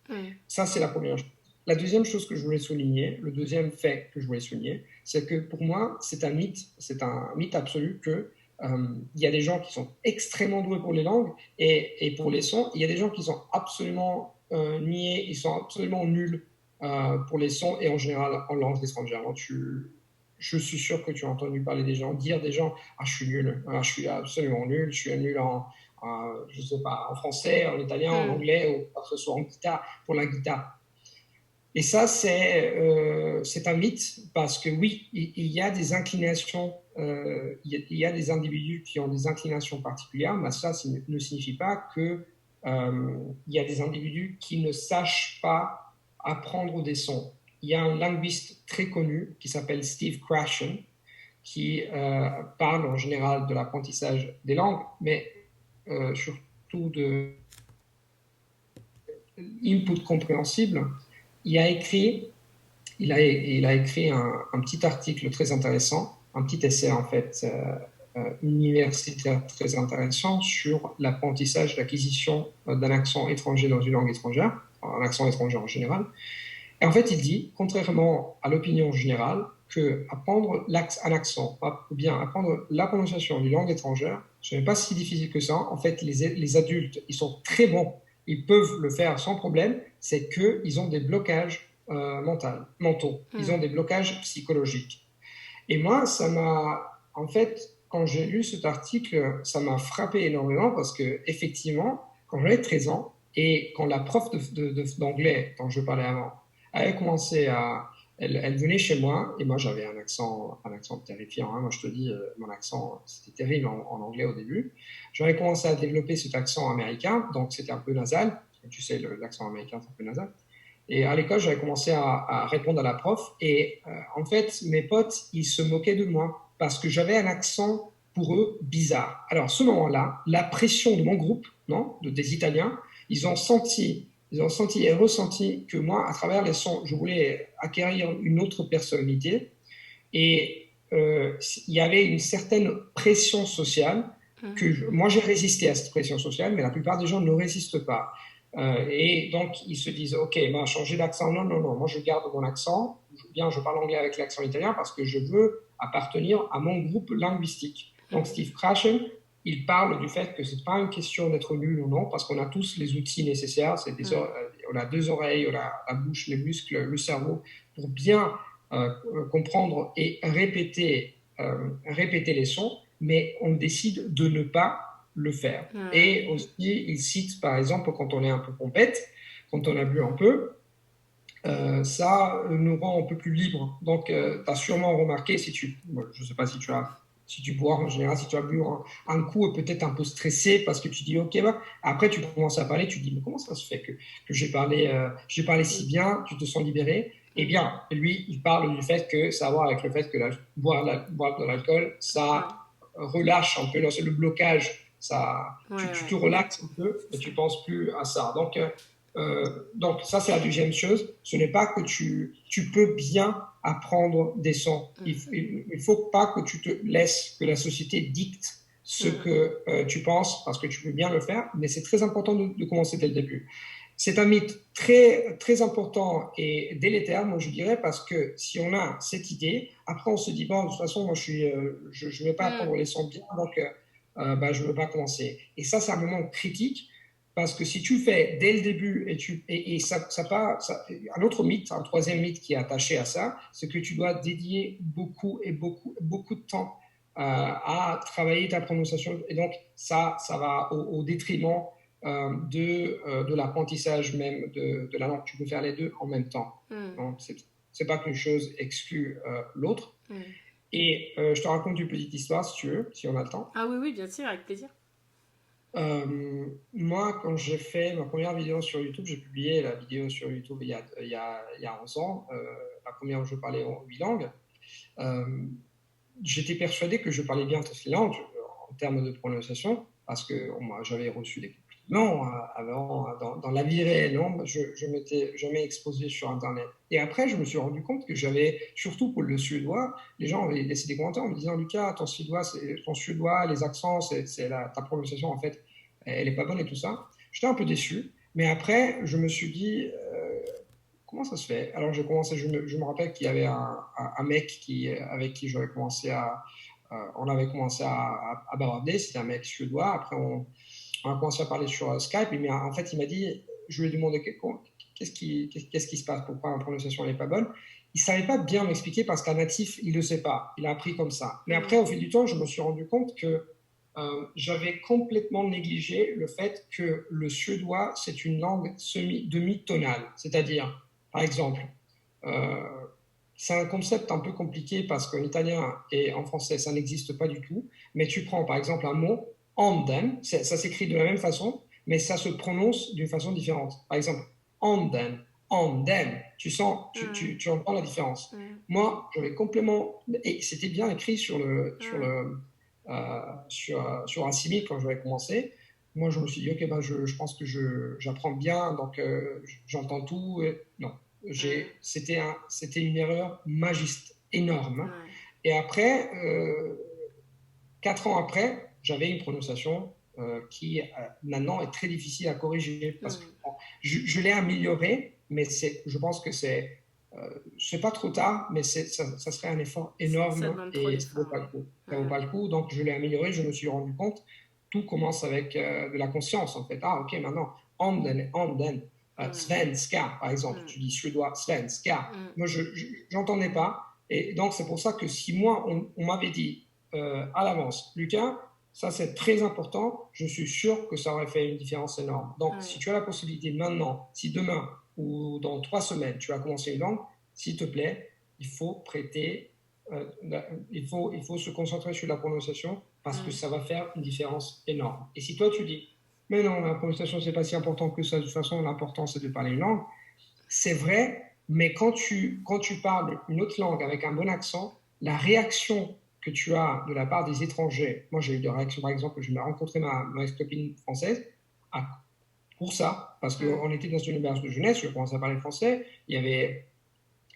Ça, c'est la première chose. La deuxième chose que je voulais souligner, le deuxième fait que je voulais souligner, c'est que pour moi, c'est un mythe absolu que il y a des gens qui sont extrêmement doués pour les langues et pour les sons. Il y a des gens qui sont absolument niais, ils sont absolument nuls pour les sons et en général en langues étrangères. Je suis sûr que tu as entendu parler dire des gens, ah je suis nul, ah, je suis absolument nul, je suis nul je sais pas, en français, en italien, en anglais, ou que ce soit en guitare, pour la guitare. Et ça, c'est un mythe parce que oui, il y a des inclinations, il y a des individus qui ont des inclinations particulières, mais ça ne signifie pas qu'il y a des individus qui ne sachent pas apprendre des sons. Il y a un linguiste très connu qui s'appelle Steve Krashen qui parle en général de l'apprentissage des langues, mais surtout de input compréhensible. Il a écrit un petit article très intéressant, un petit essai en fait universitaire très intéressant sur l'apprentissage, l'acquisition d'un accent étranger dans une langue étrangère, un accent étranger en général. Et en fait, il dit, contrairement à l'opinion générale, que apprendre un accent ou bien apprendre la prononciation d'une langue étrangère, ce n'est pas si difficile que ça. En fait, les adultes, ils sont très bons. ils peuvent le faire sans problème, c'est qu'ils ont des blocages mentaux, ils ont des blocages psychologiques. Et moi, en fait, quand j'ai lu cet article, ça m'a frappé énormément parce que effectivement, quand j'avais 13 ans et quand la prof d'anglais dont je parlais avant avait commencé elle venait chez moi et moi j'avais un accent terrifiant. Hein. Moi, je te dis, mon accent, c'était terrible en anglais au début. J'avais commencé à développer cet accent américain, donc c'était un peu nasal. Tu sais, l'accent américain, c'est un peu nasal. Et à l'école, j'avais commencé à répondre à la prof. Et en fait, mes potes, ils se moquaient de moi parce que j'avais un accent pour eux bizarre. Alors, à ce moment-là, la pression de mon groupe, non, des Italiens, ils ont senti et ressenti que moi, à travers les sons, je voulais acquérir une autre personnalité. Et il y avait une certaine pression sociale moi, j'ai résisté à cette pression sociale, mais la plupart des gens ne résistent pas. Et donc, ils se disent, OK, ben, changer d'accent, non, non, non, moi, je garde mon accent, bien, je parle anglais avec l'accent italien parce que je veux appartenir à mon groupe linguistique. Donc, Steve Krashen, il parle du fait que c'est pas une question d'être nul ou non, parce qu'on a tous les outils nécessaires, on a deux oreilles, on a la bouche, les muscles, le cerveau, pour bien comprendre et répéter les sons, mais on décide de ne pas le faire. Et aussi, il cite, par exemple, quand on est un peu pompette, quand on a bu un peu, ça nous rend un peu plus libres. Donc, tu as sûrement remarqué, je ne sais pas si tu bois en général, si tu as bu un coup peut-être un peu stressé parce que tu dis ok, bah. Après tu commences à parler, tu dis mais comment ça se fait que j'ai parlé si bien, tu te sens libéré. Eh bien, lui, il parle du fait que ça a à voir avec le fait que boire de l'alcool, ça relâche un peu le blocage, tu te relaxes un peu et tu penses plus à ça. Donc ça, c'est la deuxième chose. Ce n'est pas que tu peux bien apprendre des sons. Il ne faut pas que tu te laisses, que la société dicte ce que tu penses, parce que tu peux bien le faire, mais c'est très important de commencer dès le début. C'est un mythe très, très important et délétère, moi je dirais, parce que si on a cette idée, après on se dit, bon, de toute façon, moi je ne vais pas apprendre les sons bien, donc je ne veux pas commencer. Et ça, c'est un moment critique. Parce que si tu fais dès le début, un autre mythe, un troisième mythe qui est attaché à ça, c'est que tu dois dédier beaucoup de temps à travailler ta prononciation. Et donc, ça va au détriment de l'apprentissage même de la langue. Tu peux faire les deux en même temps. Donc, c'est pas qu'une chose exclut l'autre. Et je te raconte une petite histoire, si tu veux, si on a le temps. Ah oui, oui, bien sûr, avec plaisir. Moi, quand j'ai fait ma première vidéo sur YouTube, j'ai publié la vidéo sur YouTube il y a 11 ans, la première où je parlais en 8 langues. J'étais persuadé que je parlais bien toutes les langues en termes de prononciation, parce que j'avais reçu des compliments avant, dans la vie réelle, non, je m'étais jamais exposé sur Internet. Et après, je me suis rendu compte que surtout pour le suédois, les gens avaient laissé des commentaires en me disant, Lucas, ton suédois, les accents, ta prononciation, en fait, elle est pas bonne et tout ça. J'étais un peu déçu, mais après, je me suis dit, comment ça se fait? Alors, je me rappelle qu'il y avait un mec avec qui j'avais commencé on avait commencé à bavarder, c'était un mec suédois. Après, on a commencé à parler sur Skype, mais en fait, il m'a dit, je lui ai demandé qu'est-ce qui se passe, pourquoi ma prononciation n'est pas bonne. Il ne savait pas bien m'expliquer parce qu'un natif, il ne le sait pas. Il a appris comme ça. Mais après, au fil du temps, je me suis rendu compte que j'avais complètement négligé le fait que le suédois, c'est une langue demi-tonale. C'est-à-dire, par exemple, c'est un concept un peu compliqué parce qu'en italien et en français, ça n'existe pas du tout. Mais tu prends, par exemple, un mot, anden, ça s'écrit de la même façon, mais ça se prononce d'une façon différente. Par exemple, anden, andem, tu entends la différence. Moi, j'avais complètement... Et c'était bien écrit sur un simili quand j'avais commencé. Moi, je me suis dit, ok, je pense que j'apprends bien, donc j'entends tout. Non, c'était une erreur énorme. Et après, 4 ans après, j'avais une prononciation qui maintenant est très difficile à corriger parce que je l'ai améliorée, mais je pense que c'est pas trop tard, mais ça serait un effort énorme et ça ne vaut pas le coup. Ça vaut pas le coup, donc je l'ai amélioré, je me suis rendu compte, tout commence avec de la conscience en fait. Ah ok, maintenant, anden. Svenska, par exemple. Tu dis suédois, svenska. Moi, je n'entendais pas. Et donc, c'est pour ça que si moi, on m'avait dit à l'avance, Lucas, ça c'est très important, je suis sûr que ça aurait fait une différence énorme. Donc, si tu as la possibilité maintenant, si demain ou dans 3 semaines, tu vas commencer une langue, s'il te plaît, il faut prêter, il faut se concentrer sur la prononciation parce que ça va faire une différence énorme. Et si toi tu dis, mais non, la prononciation c'est pas si important que ça, de toute façon l'important c'est de parler une langue, c'est vrai, mais quand tu parles une autre langue avec un bon accent, la réaction que tu as de la part des étrangers, moi j'ai eu des réactions, par exemple, je m'ai rencontré ma ex-copine française pour ça, parce qu'on était dans une auberge de jeunesse, je commençais à parler français, il y avait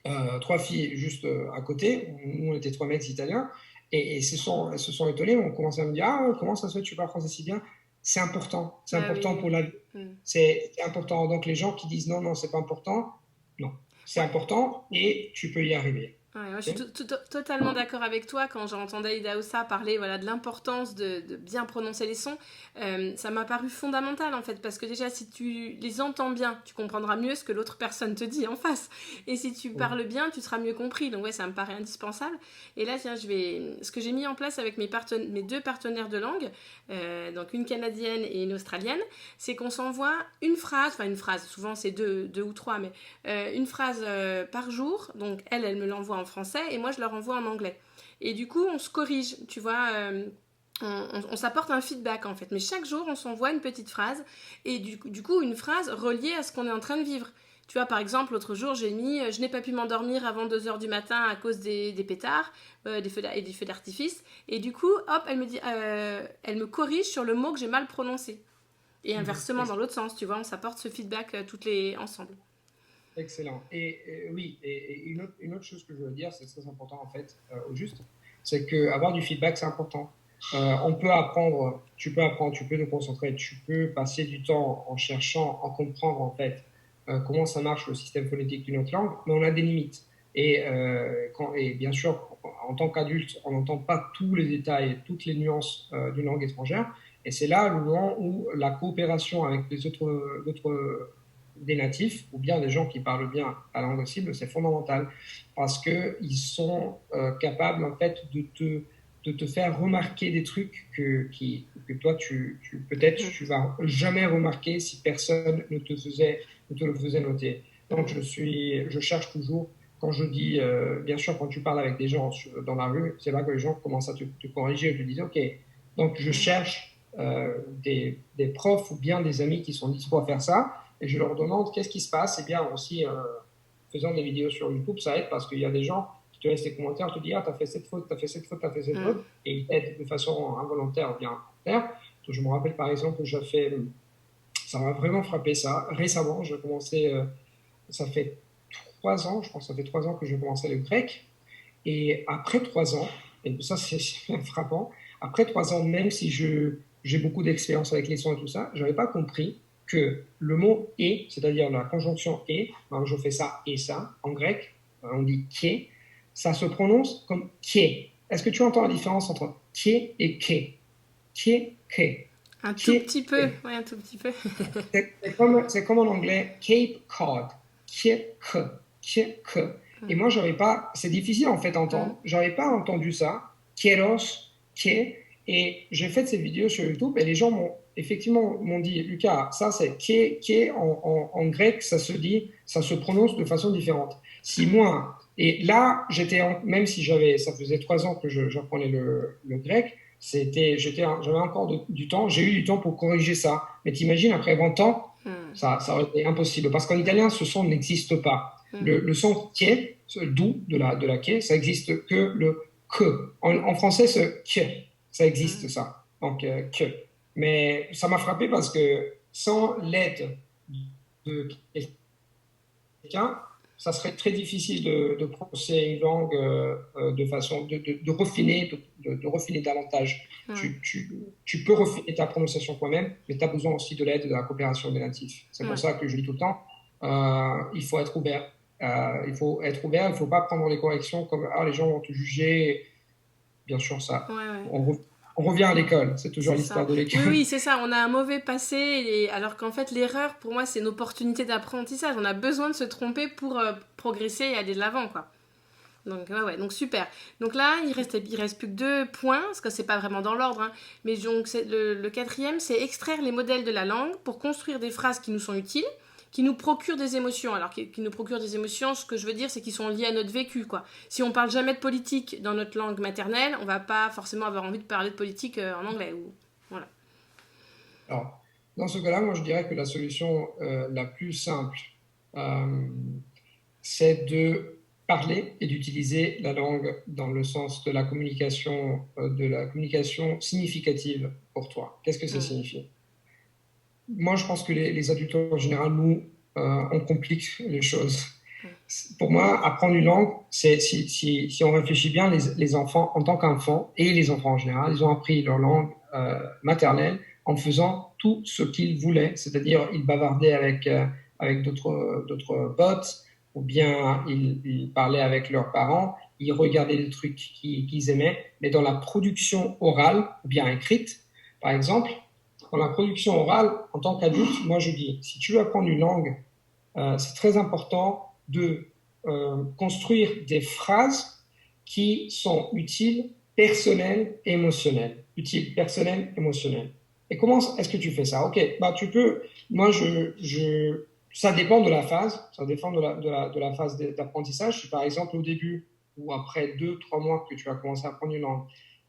3 filles juste à côté, nous on était 3 mecs italiens, et elles se sont étonnées, on commençait à me dire, ah, comment ça se fait que tu parles français si bien? C'est important pour la vie, c'est important. Donc les gens qui disent non, non, c'est pas important, non, c'est important et tu peux y arriver. Ouais, moi, je suis totalement d'accord avec toi. Quand j'entendais Ida Ossa parler de l'importance de bien prononcer les sons, ça m'a paru fondamental en fait, parce que déjà si tu les entends bien, tu comprendras mieux ce que l'autre personne te dit en face, et si tu parles bien, tu seras mieux compris. Donc ouais, ça me paraît indispensable. Et là, tiens, ce que j'ai mis en place avec mes 2 partenaires de langue, donc une canadienne et une australienne, c'est qu'on s'envoie une phrase, souvent c'est deux ou 3, mais une phrase par jour. Donc elle me l'envoie en français et moi je leur envoie en anglais. Et du coup, on se corrige, tu vois, on s'apporte un feedback en fait. Mais chaque jour, on s'envoie une petite phrase et du coup, une phrase reliée à ce qu'on est en train de vivre. Tu vois, par exemple, l'autre jour, j'ai mis « Je n'ai pas pu m'endormir avant 2h du matin à cause des pétards des feux d'artifice. » Et du coup, hop, elle me corrige sur le mot que j'ai mal prononcé. Et inversement, dans l'autre sens, tu vois, on s'apporte ce feedback toutes les ensemble. Excellent. Et oui, et une autre chose que je veux dire, c'est très important en fait, au juste, c'est qu'avoir du feedback, c'est important. On peut apprendre, tu peux te concentrer, tu peux passer du temps en cherchant, en comprendre en fait comment ça marche le système phonétique d'une autre langue, mais on a des limites. Et bien sûr, en tant qu'adulte, on n'entend pas tous les détails, toutes les nuances d'une langue étrangère. Et c'est là le moment où la coopération avec les autres des natifs ou bien des gens qui parlent bien la langue cible, c'est fondamental parce qu'ils sont capables en fait de te faire remarquer des trucs que toi peut-être tu vas jamais remarquer si personne ne te le faisait noter. Donc je cherche toujours, quand je dis, bien sûr quand tu parles avec des gens dans la rue, c'est là que les gens commencent à te corriger et te disent ok, donc je cherche des profs ou bien des amis qui sont dispo à faire ça. Et je leur demande qu'est-ce qui se passe. Et bien aussi, faisant des vidéos sur YouTube, ça aide parce qu'il y a des gens qui te laissent des commentaires, te disent ah, t'as fait cette faute, t'as fait cette faute, t'as fait cette faute, et ils t'aident de façon involontaire ou bien volontaire. Donc, je me rappelle par exemple que ça m'a vraiment frappé ça. Récemment, j'ai commencé, ça fait 3 ans, je pense que ça fait 3 ans que j'ai commencé le grec. Et après 3 ans, et ça c'est frappant, après 3 ans, même si j'ai beaucoup d'expérience avec les sons et tout ça, je n'avais pas compris que le mot « et », c'est-à-dire la conjonction « et », je fais ça et ça, en grec, on dit « ké », ça se prononce comme « ké ». Est-ce que tu entends la différence entre « ké » et « ké »? « Ké », « ké ». Un tout petit peu, oui, un tout petit peu. C'est comme en anglais « Cape Cod »,« ké », « ké », « ké ». Et moi, j'avais pas, c'est difficile en fait à entendre, j'avais pas entendu ça, « kéros »,« ké ». Et j'ai fait cette vidéo sur YouTube et les gens m'ont dit, Lucas, ça c'est ké en grec, ça se prononce de façon différente. Si moi, et là, même si ça faisait 3 ans que j'apprenais le grec, j'avais encore du temps, j'ai eu du temps pour corriger ça. Mais t'imagines, après 20 ans, ça aurait été impossible. Parce qu'en italien, ce son n'existe pas. Le son ké, le doux de la ké, ça existe que le que. En français, ce ké. Ça existe, ça. Donc, que. Mais ça m'a frappé parce que sans l'aide de quelqu'un, ça serait très difficile de prononcer une langue de façon de refiner davantage. Tu peux refiner ta prononciation toi-même, mais tu as besoin aussi de l'aide de la coopération des natifs. C'est pour ça que je dis tout le temps, il faut être ouvert. Il faut être ouvert, il ne faut pas prendre les corrections comme « Ah, les gens vont te juger ». Bien sûr, ça. Ouais. On on revient à l'école, c'est toujours C'est l'histoire ça. de Oui, l'école. oui, c'est ça. On a un mauvais passé, alors qu'en fait, l'erreur, pour moi, c'est une opportunité d'apprentissage. On a besoin de se tromper pour progresser et aller de l'avant, quoi. Donc, ouais, donc super. Donc là, il reste plus que 2 points, parce que c'est pas vraiment dans l'ordre, hein. Mais donc, le quatrième, c'est extraire les modèles de la langue pour construire des phrases qui nous sont utiles, qui nous procurent des émotions. Alors, qui nous procurent des émotions, ce que je veux dire, c'est qu'ils sont liés à notre vécu, quoi. Si on parle jamais de politique dans notre langue maternelle, on va pas forcément avoir envie de parler de politique en anglais. Voilà. Alors, dans ce cas-là, moi, je dirais que la solution la plus simple, euh, c'est de parler et d'utiliser la langue dans le sens de la communication significative pour toi. Qu'est-ce que ça signifie? Moi, je pense que les adultes en général, nous, on complique les choses. Pour moi, apprendre une langue, c'est si on réfléchit bien, les enfants, en tant qu'enfants, et les enfants en général, ils ont appris leur langue maternelle en faisant tout ce qu'ils voulaient, c'est-à-dire ils bavardaient avec d'autres potes, ou bien ils parlaient avec leurs parents, ils regardaient des trucs qu'ils aimaient, mais dans la production orale, ou bien écrite, par exemple, dans la production orale, en tant qu'adulte, moi je dis, si tu veux apprendre une langue, c'est très important de construire des phrases qui sont utiles, personnelles, émotionnelles. Utiles, personnelles, émotionnelles. Et comment est-ce que tu fais ça? Ok, bah tu peux. Moi, ça dépend de la phase. Ça dépend de la phase d'apprentissage. Si par exemple au début ou après 2, 3 mois que tu vas commencer à apprendre une langue,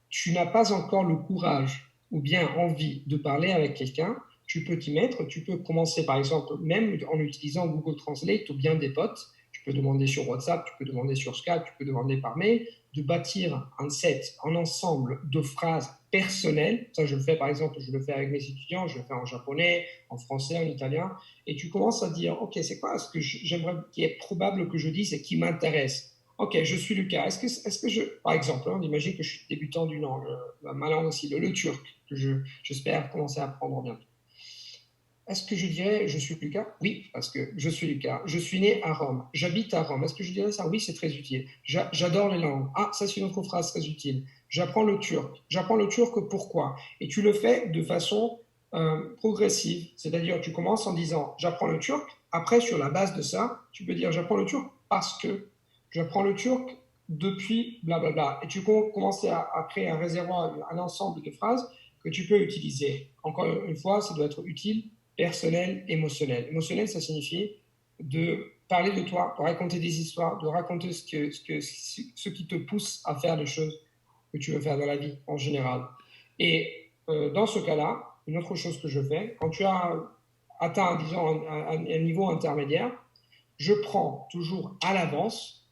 tu n'as pas encore le courage ou bien envie de parler avec quelqu'un, tu peux t'y mettre. Tu peux commencer par exemple même en utilisant Google Translate ou bien des potes. Tu peux demander sur WhatsApp, tu peux demander sur Skype, tu peux demander par mail, de bâtir un ensemble de phrases personnelles. Ça, je le fais par exemple, je le fais avec mes étudiants, je le fais en japonais, en français, en italien. Et tu commences à dire, ok, c'est quoi ce que j'aimerais, qui est probable que je dise et qui m'intéresse. Ok, je suis Lucas. Est-ce que par exemple, on imagine que je suis débutant d'une langue, ma langue aussi, le turc, que j'espère commencer à apprendre bientôt. Est-ce que je dirais je suis Lucas? Oui, parce que je suis Lucas. Je suis né à Rome. J'habite à Rome. Est-ce que je dirais ça? Oui, c'est très utile. J'adore les langues. Ah, ça c'est une autre phrase très utile. J'apprends le turc. J'apprends le turc pourquoi? Et tu le fais de façon progressive. C'est-à-dire, tu commences en disant j'apprends le turc. Après, sur la base de ça, tu peux dire j'apprends le turc parce que j'apprends le turc depuis blablabla. Et tu commences à créer un réservoir, un ensemble de phrases que tu peux utiliser. Encore une fois, ça doit être utile, personnel, émotionnel. Émotionnel, ça signifie de parler de toi, de raconter des histoires, de raconter ce qui te pousse à faire les choses que tu veux faire dans la vie en général. Et dans ce cas-là, une autre chose que je fais, quand tu as atteint, disons, un niveau intermédiaire, je prends toujours à l'avance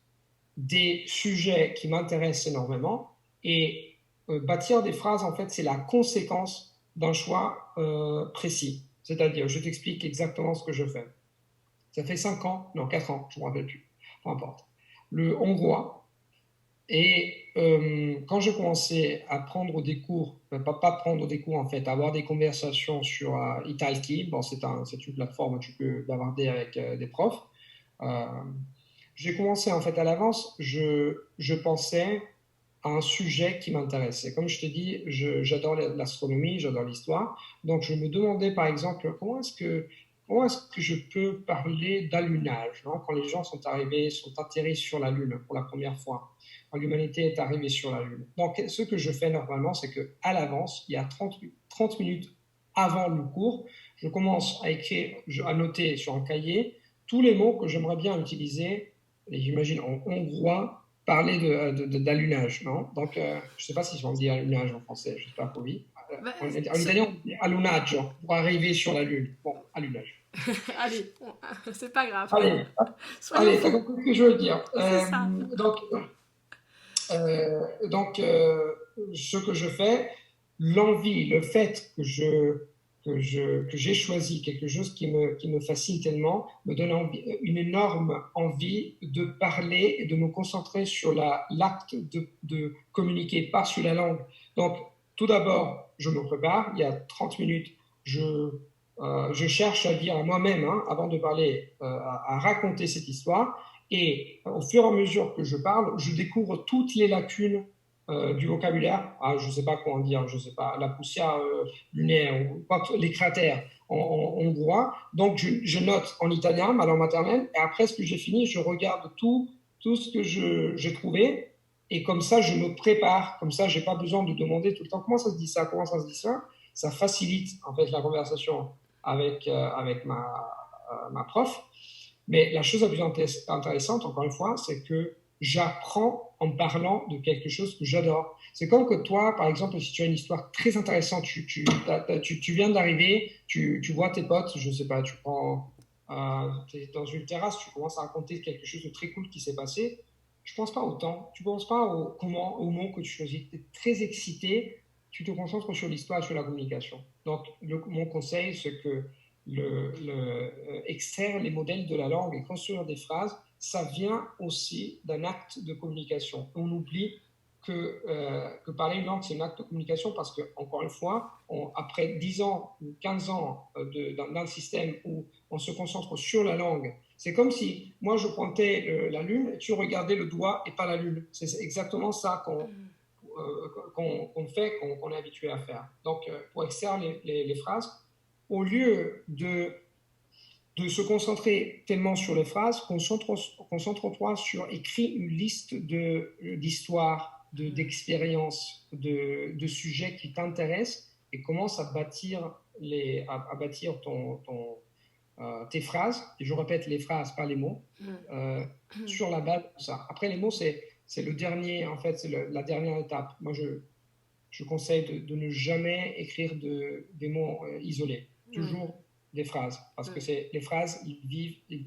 des sujets qui m'intéressent énormément et bâtir des phrases, en fait, c'est la conséquence d'un choix précis. C'est-à-dire, je t'explique exactement ce que je fais. Ça fait 5 ans, non 4 ans, je ne me rappelle plus, peu importe. Le hongrois, et quand j'ai commencé à prendre des cours, pas prendre des cours en fait, à avoir des conversations sur Italki, bon, c'est une plateforme où tu peux bavarder avec des profs, euh, j'ai commencé en fait à l'avance, je pensais à un sujet qui m'intéressait. Comme je t'ai dit, j'adore l'astronomie, j'adore l'histoire. Donc, je me demandais, par exemple, comment est-ce que je peux parler d'allunage, hein, quand les gens sont atterris sur la Lune pour la première fois, quand l'humanité est arrivée sur la Lune. Donc, ce que je fais normalement, c'est qu'à l'avance, il y a 30 minutes avant le cours, je commence à écrire, à noter sur un cahier tous les mots que j'aimerais bien utiliser, et j'imagine en hongrois, parler d'allunage, non? Donc, je ne sais pas si on dit allunage en français, j'espère que oui. Bah, En italien, on dit allunaggio, pour arriver sur la Lune. Bon, allunage. Allez, bon, c'est pas grave. Allez, Soyons t'as fous. compris ce que je veux dire. C'est ça. Donc, ce que je fais, l'envie, le fait que j'ai choisi quelque chose qui me fascine tellement, me donne une énorme envie de parler et de me concentrer sur l'acte de communiquer, pas sur la langue. Donc, tout d'abord, je me prépare, il y a 30 minutes, je cherche à dire à moi-même, hein, avant de parler, à raconter cette histoire, et au fur et à mesure que je parle, je découvre toutes les lacunes du vocabulaire, je ne sais pas comment dire, je sais pas, la poussière lunaire, ou les cratères en hongrois. Donc, je note en italien, ma langue maternelle, et après ce que j'ai fini, je regarde tout ce que j'ai trouvé, et comme ça, je me prépare, comme ça, je n'ai pas besoin de demander tout le temps comment ça se dit ça, comment ça se dit ça. Ça facilite en fait la conversation avec ma prof. Mais la chose la plus intéressante, encore une fois, c'est que j'apprends en parlant de quelque chose que j'adore. C'est comme que toi, par exemple, si tu as une histoire très intéressante, tu viens d'arriver, tu vois tes potes, je sais pas, t'es dans une terrasse, tu commences à raconter quelque chose de très cool qui s'est passé. Je pense pas au temps, tu penses pas au mot que tu choisis. Tu es très excité, tu te concentres sur l'histoire et sur la communication. Donc, mon conseil, c'est que extraire les modèles de la langue et construire des phrases, ça vient aussi d'un acte de communication. On oublie que parler une langue, c'est un acte de communication parce que, encore une fois, après 10 ans ou 15 ans dans le système où on se concentre sur la langue, c'est comme si moi je pointais la lune et tu regardais le doigt et pas la lune. C'est exactement ça qu'on fait, qu'on est habitué à faire. Donc, pour extraire les phrases, au lieu de se concentrer tellement sur les phrases, concentre-toi sur écrire une liste d'histoires, d'expériences, de sujets qui t'intéressent et commence à bâtir, tes phrases. Et je répète les phrases, pas les mots, sur la base de ça. Après, les mots, c'est le dernier, en fait, c'est la dernière étape. Moi, je conseille de ne jamais écrire des mots isolés. Toujours des phrases. Parce que les phrases,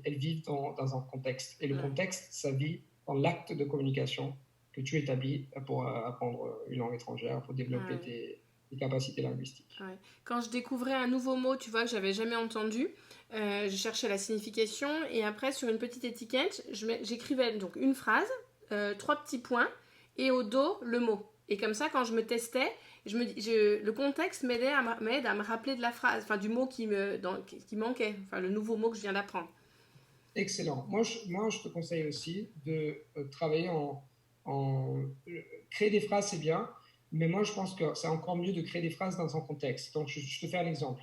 elles vivent dans un contexte. Et le contexte, ça vit dans l'acte de communication que tu établis pour apprendre une langue étrangère, pour développer tes capacités linguistiques. Ouais. Quand je découvrais un nouveau mot, tu vois, que j'avais jamais entendu, je cherchais la signification et après, sur une petite étiquette, j'écrivais donc une phrase, 3 petits points et au dos, le mot. Et comme ça, quand je me testais, le contexte m'aide à me rappeler de la phrase, enfin du mot qui manquait, enfin le nouveau mot que je viens d'apprendre. Excellent. Moi, je te conseille aussi de travailler créer des phrases, c'est bien, mais moi, je pense que c'est encore mieux de créer des phrases dans un contexte. Donc, je te fais un exemple.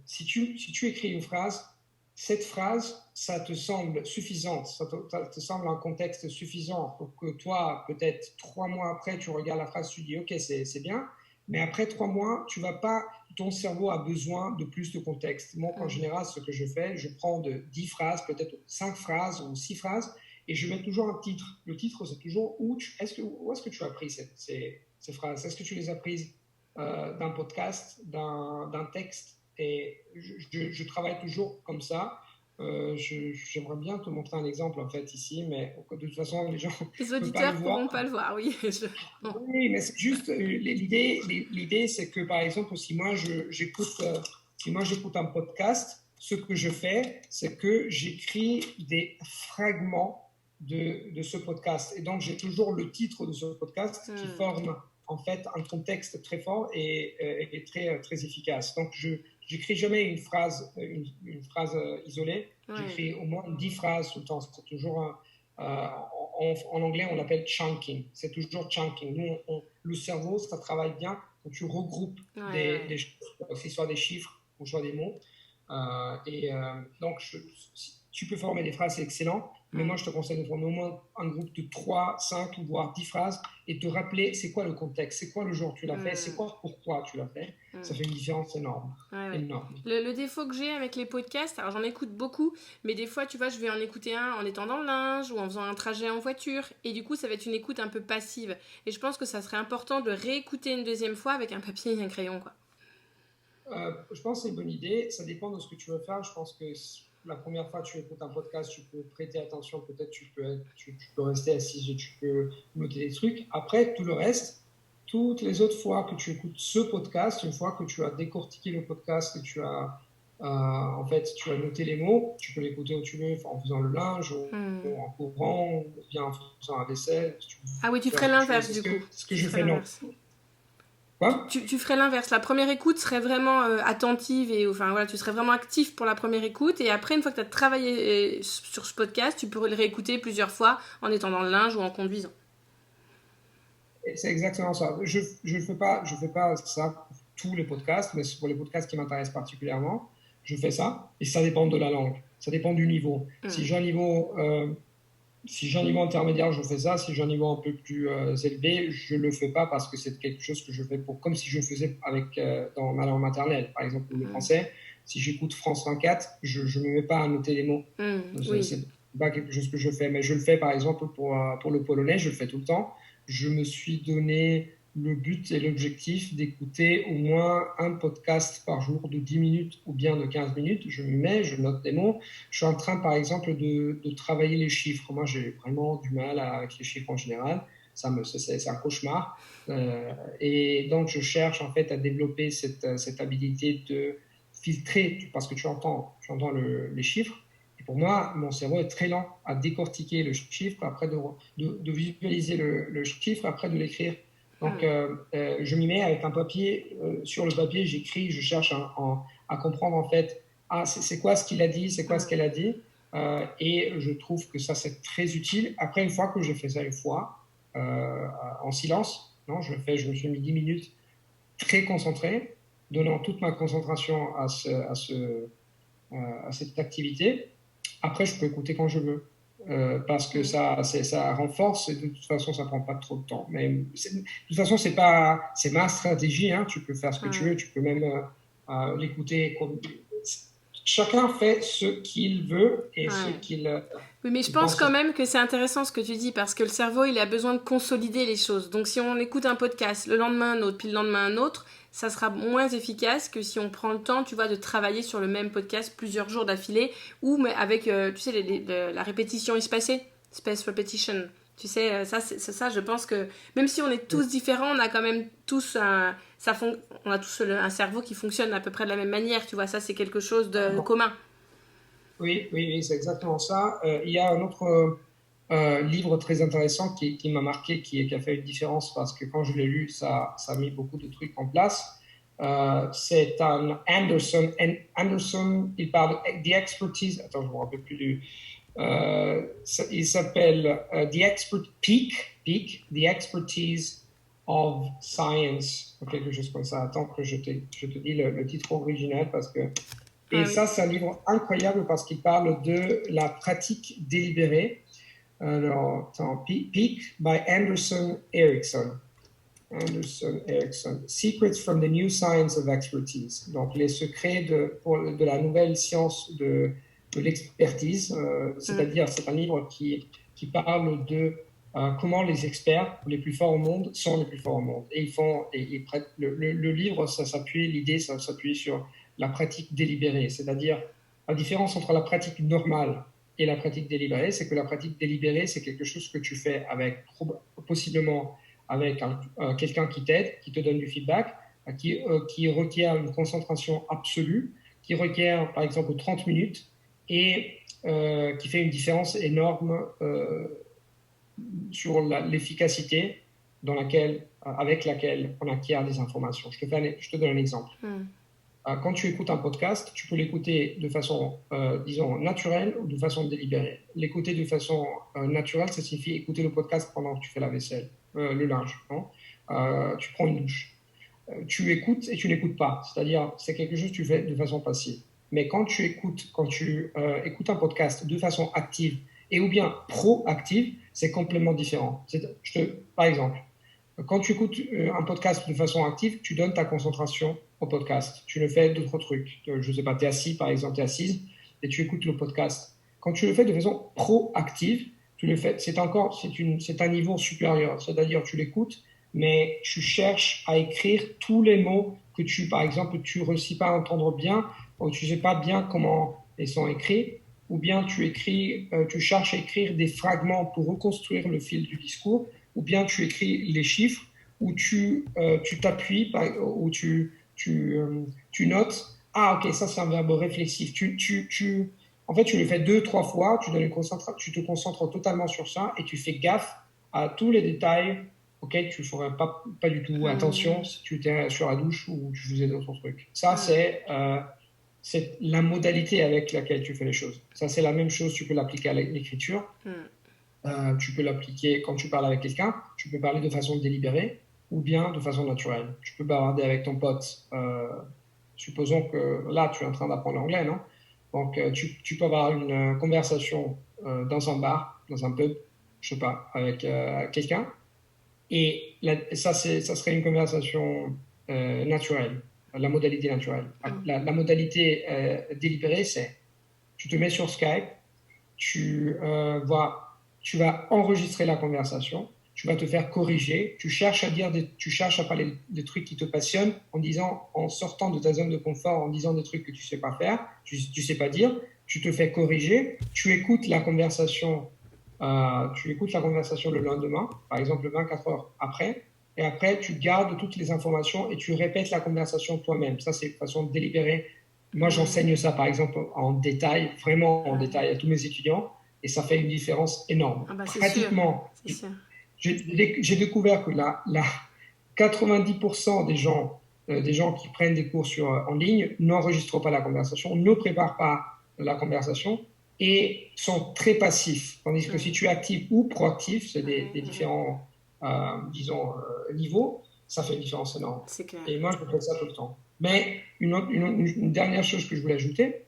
Si tu écris une phrase, cette phrase, ça te semble suffisante, ça te semble un contexte suffisant pour que toi, peut-être 3 mois après, tu regardes la phrase, tu dis, OK, c'est bien, mais après 3 mois, ton cerveau a besoin de plus de contexte. Moi, en général, ce que je fais, je prends de 10 phrases, peut-être 5 phrases ou 6 phrases, et je mets toujours un titre. Le titre, c'est toujours où est-ce que tu as appris ces phrases? Est-ce que tu les as prises d'un podcast, d'un texte? Et je travaille toujours comme ça. J'aimerais bien te montrer un exemple en fait ici, mais de toute façon les gens les ne peuvent pas le auditeurs voir. pourront pas le voir, oui. Oui, mais c'est juste l'idée, c'est que par exemple si moi j'écoute un podcast, ce que je fais, c'est que j'écris des fragments de ce podcast, et donc j'ai toujours le titre de ce podcast qui forme en fait un contexte très fort et très très efficace. Donc j'écris jamais une phrase isolée. J'écris au moins 10 phrases tout le temps. C'est toujours en anglais, on l'appelle chunking. C'est toujours chunking. Nous, le cerveau, ça travaille bien quand tu regroupes des choses, que ce soit des chiffres ou soit des mots. Donc, si tu peux former des phrases, c'est excellent. Mais moi, je te conseille de former au moins un groupe de 3, 5 ou voire 10 phrases et te rappeler c'est quoi le contexte, c'est quoi le jour que tu l'as fait, c'est quoi pourquoi tu l'as fait. Ça fait une différence énorme. énorme. Le défaut que j'ai avec les podcasts, alors j'en écoute beaucoup, mais des fois, tu vois, je vais en écouter un en étant dans le linge ou en faisant un trajet en voiture. Et du coup, ça va être une écoute un peu passive. Et je pense que ça serait important de réécouter une deuxième fois avec un papier et un crayon, quoi. Je pense que c'est une bonne idée. Ça dépend de ce que tu veux faire. Je pense que la première fois que tu écoutes un podcast, tu peux prêter attention. Peut-être tu peux rester assis et tu peux noter des trucs. Après, tout le reste, toutes les autres fois que tu écoutes ce podcast, une fois que tu as décortiqué le podcast et en fait, tu as noté les mots, tu peux l'écouter où tu veux, en faisant le linge, ou en courant, ou bien en faisant la vaisselle. Ah oui, tu ferais l'inverse du coup. Ce que je fais, non. Quoi ? Tu ferais l'inverse. La première écoute serait vraiment attentive et enfin voilà, tu serais vraiment actif pour la première écoute et après une fois que tu as travaillé sur ce podcast, tu pourrais le réécouter plusieurs fois en étant dans le linge ou en conduisant. C'est exactement ça. Je je fais pas ça pour tous les podcasts, mais pour les podcasts qui m'intéressent particulièrement, je fais ça. Et ça dépend de la langue, ça dépend du niveau. Hmm. Si j'ai un niveau intermédiaire, je fais ça. Si j'ai un niveau un peu plus élevé, je le fais pas parce que c'est quelque chose que je fais pour, comme si je faisais avec dans ma langue maternelle. Par exemple, le français. Si j'écoute France 24, je me mets pas à noter les mots. Oui. C'est pas quelque chose que je fais, mais je le fais par exemple pour le polonais. Je le fais tout le temps. Je me suis donné le but et l'objectif d'écouter au moins un podcast par jour de 10 minutes ou bien de 15 minutes. Je m'y mets, je note des mots. Je suis en train, par exemple, de travailler les chiffres. Moi, j'ai vraiment du mal avec les chiffres en général. C'est un cauchemar. Et donc, je cherche en fait à développer cette habilité de filtrer, parce que tu entends les chiffres. Et pour moi, mon cerveau est très lent à décortiquer le chiffre, après de visualiser le chiffre, après de l'écrire. Donc, je m'y mets avec un papier. Sur le papier, j'écris, je cherche à comprendre en fait, c'est quoi ce qu'il a dit, c'est quoi ce qu'elle a dit. Et je trouve que ça, c'est très utile. Après, une fois que j'ai fait ça une fois, en silence, non, je me suis mis 10 minutes très concentré, donnant toute ma concentration à cette activité. Après, je peux écouter quand je veux. Parce que ça renforce et de toute façon, ça prend pas trop de temps. Mais de toute façon, c'est ma stratégie. Hein. Tu peux faire ce que tu veux. Tu peux même l'écouter. Chacun fait ce qu'il veut et ce qu'il Oui, mais je pense quand même que c'est intéressant ce que tu dis parce que le cerveau, il a besoin de consolider les choses. Donc, si on écoute un podcast, le lendemain un autre, puis le lendemain un autre, ça sera moins efficace que si on prend le temps, tu vois, de travailler sur le même podcast plusieurs jours d'affilée ou mais avec, tu sais, la répétition espacée, space repetition. Tu sais, ça, je pense que même si on est tous différents, on a quand même tous on a tous un cerveau qui fonctionne à peu près de la même manière. Tu vois, ça, c'est quelque chose de commun. Oui, c'est exactement ça. Il y a un autre livre très intéressant qui m'a marqué, qui a fait une différence parce que quand je l'ai lu, ça a mis beaucoup de trucs en place. C'est un Anderson. Anderson, il parle The Expertise. Attends, je ne me rappelle plus il s'appelle The Expert Peak, The Expertise of Science, ou quelque chose comme ça. Attends que je te dis le titre original parce que. Et ça, c'est un livre incroyable parce qu'il parle de la pratique délibérée. Alors, Peak by Anderson Erickson. Secrets from the New Science of Expertise. Donc, les secrets de la nouvelle science de l'expertise. C'est-à-dire, c'est un livre qui parle de comment les experts les plus forts au monde sont les plus forts au monde. Et le livre, l'idée, ça s'appuie sur la pratique délibérée. C'est-à-dire, la différence entre la pratique normale et la pratique délibérée, c'est que la pratique délibérée, c'est quelque chose que tu fais possiblement avec quelqu'un qui t'aide, qui te donne du feedback, qui requiert une concentration absolue, qui requiert par exemple 30 minutes et qui fait une différence énorme sur l'efficacité avec laquelle on acquiert des informations. Je te donne un exemple. Quand tu écoutes un podcast, tu peux l'écouter de façon, disons, naturelle ou de façon délibérée. L'écouter de façon naturelle, ça signifie écouter le podcast pendant que tu fais la vaisselle, le linge. Non tu prends une douche. Tu écoutes et tu n'écoutes pas. C'est-à-dire, c'est quelque chose que tu fais de façon passive. Mais quand tu écoutes un podcast de façon active et ou bien proactive, c'est complètement différent. Par exemple, quand tu écoutes un podcast de façon active, tu donnes ta concentration au podcast. Tu le fais d'autres trucs. Je ne sais pas, tu es assis, par exemple, tu es assise et tu écoutes le podcast. Quand tu le fais de façon proactive, c'est un niveau supérieur. C'est-à-dire, tu l'écoutes, mais tu cherches à écrire tous les mots que par exemple, tu ne réussis pas à entendre bien, ou tu ne sais pas bien comment ils sont écrits, ou bien tu cherches à écrire des fragments pour reconstruire le fil du discours, ou bien tu écris les chiffres, ou tu t'appuies, ou tu notes. Ah, ok, ça c'est un verbe réflexif. En fait, tu le fais 2-3 fois, tu te concentres totalement sur ça et tu fais gaffe à tous les détails auxquels tu ne ferais pas du tout attention si tu étais sur la douche ou tu faisais d'autres trucs. Ça, c'est la modalité avec laquelle tu fais les choses. Ça, c'est la même chose, tu peux l'appliquer à l'écriture. Tu peux l'appliquer quand tu parles avec quelqu'un. Tu peux parler de façon délibérée ou bien de façon naturelle. Tu peux bavarder avec ton pote. Supposons que là, tu es en train d'apprendre l'anglais, non? Donc, tu peux avoir une conversation dans un bar, dans un pub, je sais pas, avec quelqu'un. Et ça serait une conversation naturelle, la modalité naturelle. La modalité délibérée, c'est tu te mets sur Skype, tu vas enregistrer la conversation, tu vas te faire corriger, tu cherches à parler des trucs qui te passionnent en sortant de ta zone de confort, en disant des trucs que tu sais pas faire, tu sais pas dire, tu te fais corriger, tu écoutes la conversation le lendemain, par exemple 24 heures après, et après tu gardes toutes les informations et tu répètes la conversation toi-même. Ça, c'est de façon délibérée. Moi, j'enseigne ça, par exemple, en détail, vraiment en détail à tous mes étudiants, et ça fait une différence énorme. Ah bah, c'est sûr. Pratiquement, C'est sûr. j'ai découvert que 90% des gens qui prennent des cours en ligne n'enregistrent pas la conversation, ne préparent pas la conversation et sont très passifs. Tandis que si tu es actif ou proactif, c'est des différents, disons, niveaux, ça fait une différence énorme. C'est clair. Et moi, je fais ça tout le temps. Mais une dernière chose que je voulais ajouter,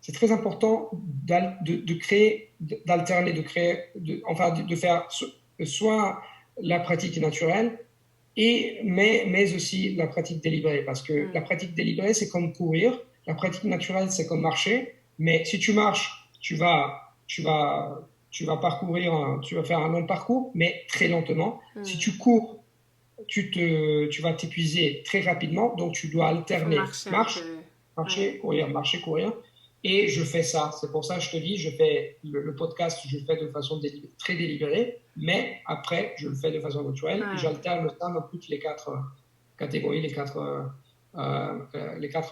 c'est très important de créer, d'alterner, de faire soit la pratique naturelle, mais aussi la pratique délibérée. Parce que la pratique délibérée, c'est comme courir. La pratique naturelle, c'est comme marcher. Mais si tu marches, tu vas parcourir, tu vas faire un long parcours, mais très lentement. Si tu cours, tu vas t'épuiser très rapidement. Donc, tu dois alterner marcher, courir. Et je fais ça. C'est pour ça que je te dis, je fais le podcast, je le fais de façon très délibérée, mais après, je le fais de façon naturelle. Et j'alterne ça dans toutes les 4 catégories, les quatre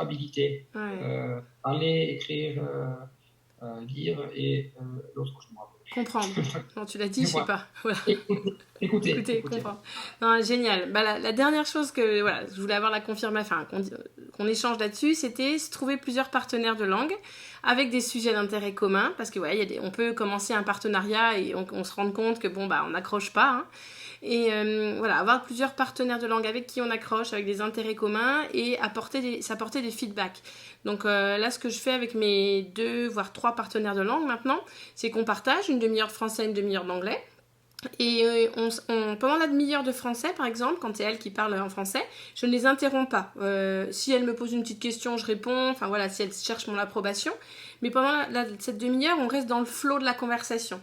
habilités. Parler, écrire, lire et l'autre, je me rappelle. Comprendre. Non, tu l'as dit, je sais pas. Voilà. Écoutez. Comprendre. Non, génial. Bah, la dernière chose que je voulais avoir la confirmation, qu'on échange là-dessus, c'était se trouver plusieurs partenaires de langue avec des sujets d'intérêt commun, parce que on peut commencer un partenariat et on se rend compte que on n'accroche pas. Hein. Et avoir plusieurs partenaires de langue avec qui on accroche, avec des intérêts communs et s'apporter des feedbacks. Donc là, ce que je fais avec mes 2 voire 3 partenaires de langue maintenant, c'est qu'on partage une demi-heure de français, une demi-heure d'anglais. Et pendant la demi-heure de français, par exemple, quand c'est elle qui parle en français, je ne les interromps pas. Si elle me pose une petite question, je réponds. Enfin voilà, si elle cherche mon approbation. Mais pendant cette demi-heure, on reste dans le flow de la conversation.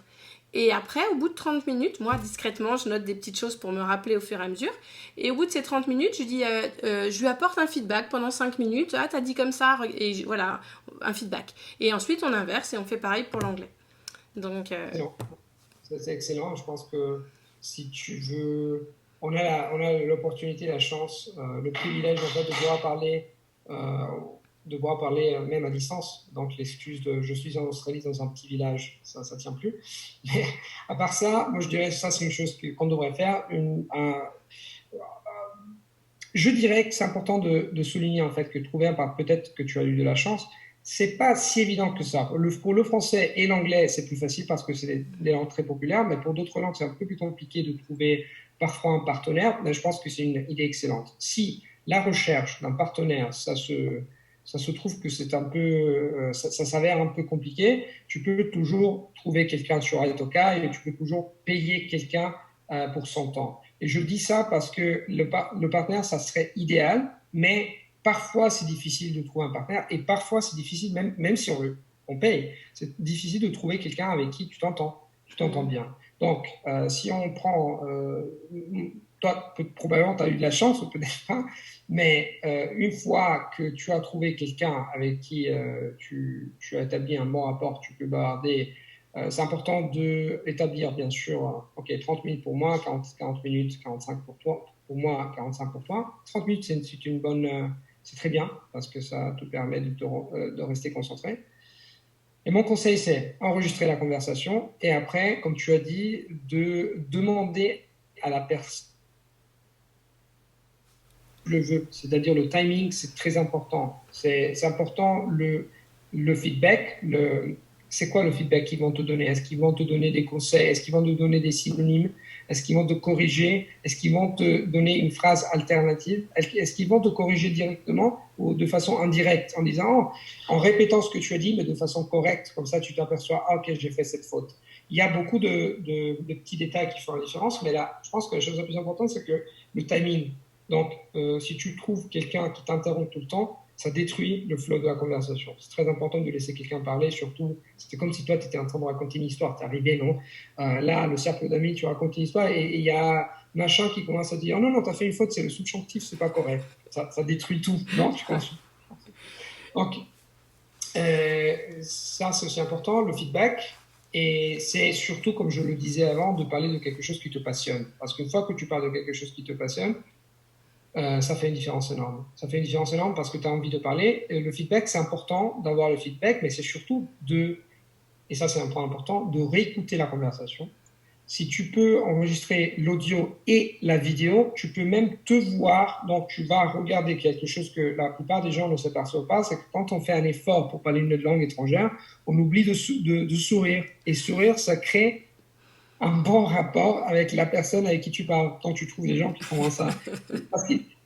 Et après, au bout de 30 minutes, moi, discrètement, je note des petites choses pour me rappeler au fur et à mesure. Et au bout de ces 30 minutes, je lui apporte un feedback pendant 5 minutes. Ah, t'as dit comme ça. Et voilà, un feedback. Et ensuite, on inverse et on fait pareil pour l'anglais. Donc... C'est excellent. Je pense que si tu veux... On a l'opportunité, la chance, le privilège, en fait, de pouvoir parler même à distance. Donc, l'excuse de « je suis en Australie dans un petit village », ça ne tient plus. Mais à part ça, moi, je dirais que ça, c'est une chose qu'on devrait faire. Je dirais que c'est important de souligner, en fait, que peut-être que tu as eu de la chance, c'est pas si évident que ça. Pour le français et l'anglais, c'est plus facile parce que c'est des langues très populaires, mais pour d'autres langues, c'est un peu plus compliqué de trouver parfois un partenaire. Mais je pense que c'est une idée excellente. Si la recherche d'un partenaire, ça se trouve que c'est un peu, ça s'avère un peu compliqué, tu peux toujours trouver quelqu'un sur Italki et tu peux toujours payer quelqu'un pour son temps. Et je dis ça parce que le partenaire, ça serait idéal, mais parfois, c'est difficile de trouver un partenaire et parfois, c'est difficile, même si on paye, c'est difficile de trouver quelqu'un avec qui tu t'entends bien. Donc, si on prend... toi, probablement, tu as eu de la chance, peut-être pas, mais une fois que tu as trouvé quelqu'un avec qui tu as établi un bon rapport, tu peux bavarder. C'est important d'établir, bien sûr, 30 minutes pour moi, 40 minutes, 45 pour toi, pour moi, 45 pour toi. 30 minutes, c'est une bonne... c'est très bien parce que ça te permet de rester concentré. Et mon conseil, c'est enregistrer la conversation et après, comme tu as dit, de demander à la personne le veut. C'est-à-dire le timing, c'est très important. C'est important le feedback, c'est quoi le feedback qu'ils vont te donner? Est-ce qu'ils vont te donner des conseils? Est-ce qu'ils vont te donner des synonymes? Est-ce qu'ils vont te corriger? Est-ce qu'ils vont te donner une phrase alternative? Est-ce qu'ils vont te corriger directement ou de façon indirecte en disant, oh, en répétant ce que tu as dit, mais de façon correcte, comme ça tu t'aperçois, ah, ok, j'ai fait cette faute. Il y a beaucoup de petits détails qui font la différence, mais là, je pense que la chose la plus importante, c'est que le timing. Donc, si tu trouves quelqu'un qui t'interrompt tout le temps, ça détruit le flow de la conversation. C'est très important de laisser quelqu'un parler, surtout, c'est comme si toi, tu étais en train de raconter une histoire, tu es arrivé, non là, le cercle d'amis, tu racontes une histoire, et il y a machin qui commence à dire, oh non, non, tu as fait une faute, c'est le subjonctif, c'est pas correct. Ça détruit tout, non tu penses? Donc, ça, c'est aussi important, le feedback. Et c'est surtout, comme je le disais avant, de parler de quelque chose qui te passionne. Parce qu'une fois que tu parles de quelque chose qui te passionne, ça fait une différence énorme. Ça fait une différence énorme parce que tu as envie de parler. Et le feedback, c'est important d'avoir le feedback, mais c'est surtout et ça c'est un point important, de réécouter la conversation. Si tu peux enregistrer l'audio et la vidéo, tu peux même te voir. Donc, tu vas regarder quelque chose que la plupart des gens ne s'aperçoivent pas, c'est que quand on fait un effort pour parler une langue étrangère, on oublie de sourire. Et sourire, ça crée un bon rapport avec la personne avec qui tu parles. Quand tu trouves des gens qui font ça.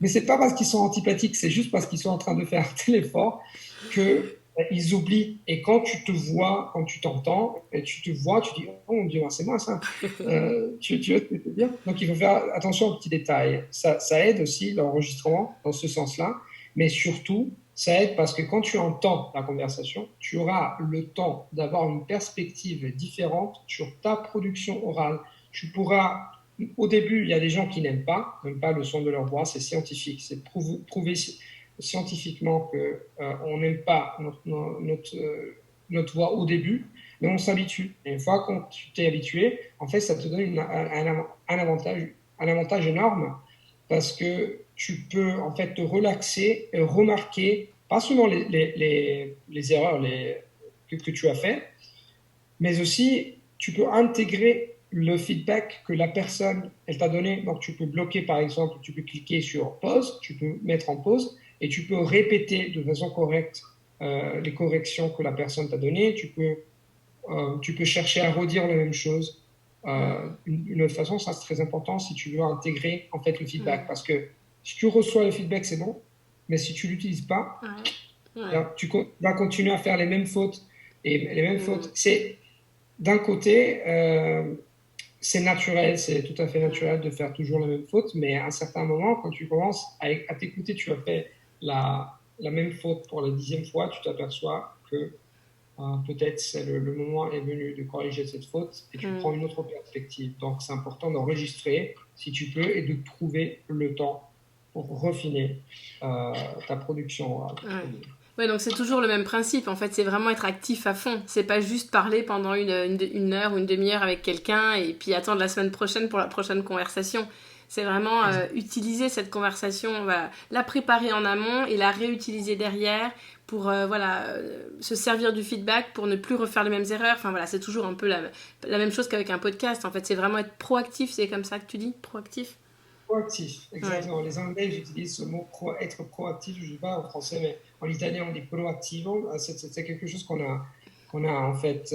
Mais c'est pas parce qu'ils sont antipathiques, c'est juste parce qu'ils sont en train de faire tel effort que ils oublient. Et quand tu te vois, quand tu t'entends, et tu te vois, tu dis, oh mon Dieu, c'est moi ça. Tu vois ce que je veux dire? Donc il faut faire attention aux petits détails. Ça aide aussi l'enregistrement dans ce sens-là, mais surtout, ça aide parce que quand tu entends la conversation, tu auras le temps d'avoir une perspective différente sur ta production orale. Tu pourras, au début, il y a des gens qui n'aiment pas le son de leur voix, c'est scientifique, c'est prouvé scientifiquement qu'on n'aime pas notre voix au début, mais on s'habitue. Et une fois que tu t'es habitué, en fait, ça te donne un avantage énorme parce que tu peux en fait te relaxer et remarquer pas seulement les erreurs que tu as fait, mais aussi tu peux intégrer le feedback que la personne elle t'a donné. Donc tu peux bloquer par exemple, tu peux cliquer sur pause, tu peux mettre en pause et tu peux répéter de façon correcte les corrections que la personne t'a données. Tu peux chercher à redire la même chose. Une autre façon, ça c'est très important si tu veux intégrer en fait le feedback, parce que si tu reçois le feedback c'est bon, mais si tu l'utilises pas, tu vas continuer à faire les mêmes fautes et les mêmes fautes. C'est d'un côté, c'est naturel, c'est tout à fait naturel de faire toujours la même faute, mais à un certain moment, quand tu commences à t'écouter, tu as fait la même faute pour la 10e fois, tu t'aperçois que peut-être le moment est venu de corriger cette faute et tu prends une autre perspective. Donc c'est important d'enregistrer si tu peux et de trouver le temps pour refiner ta production. Ouais, donc c'est toujours le même principe. En fait, c'est vraiment être actif à fond. C'est pas juste parler pendant une heure ou une demi-heure avec quelqu'un et puis attendre la semaine prochaine pour la prochaine conversation. C'est vraiment utiliser cette conversation, voilà, la préparer en amont et la réutiliser derrière pour se servir du feedback pour ne plus refaire les mêmes erreurs. Enfin voilà, c'est toujours un peu la même chose qu'avec un podcast. En fait, c'est vraiment être proactif. C'est comme ça que tu dis, proactif? Proactif, exactement. Les Anglais, j'utilise ce mot être proactif, je ne sais pas en français, mais en italien, on dit proattivo. C'est quelque chose qu'on a en fait,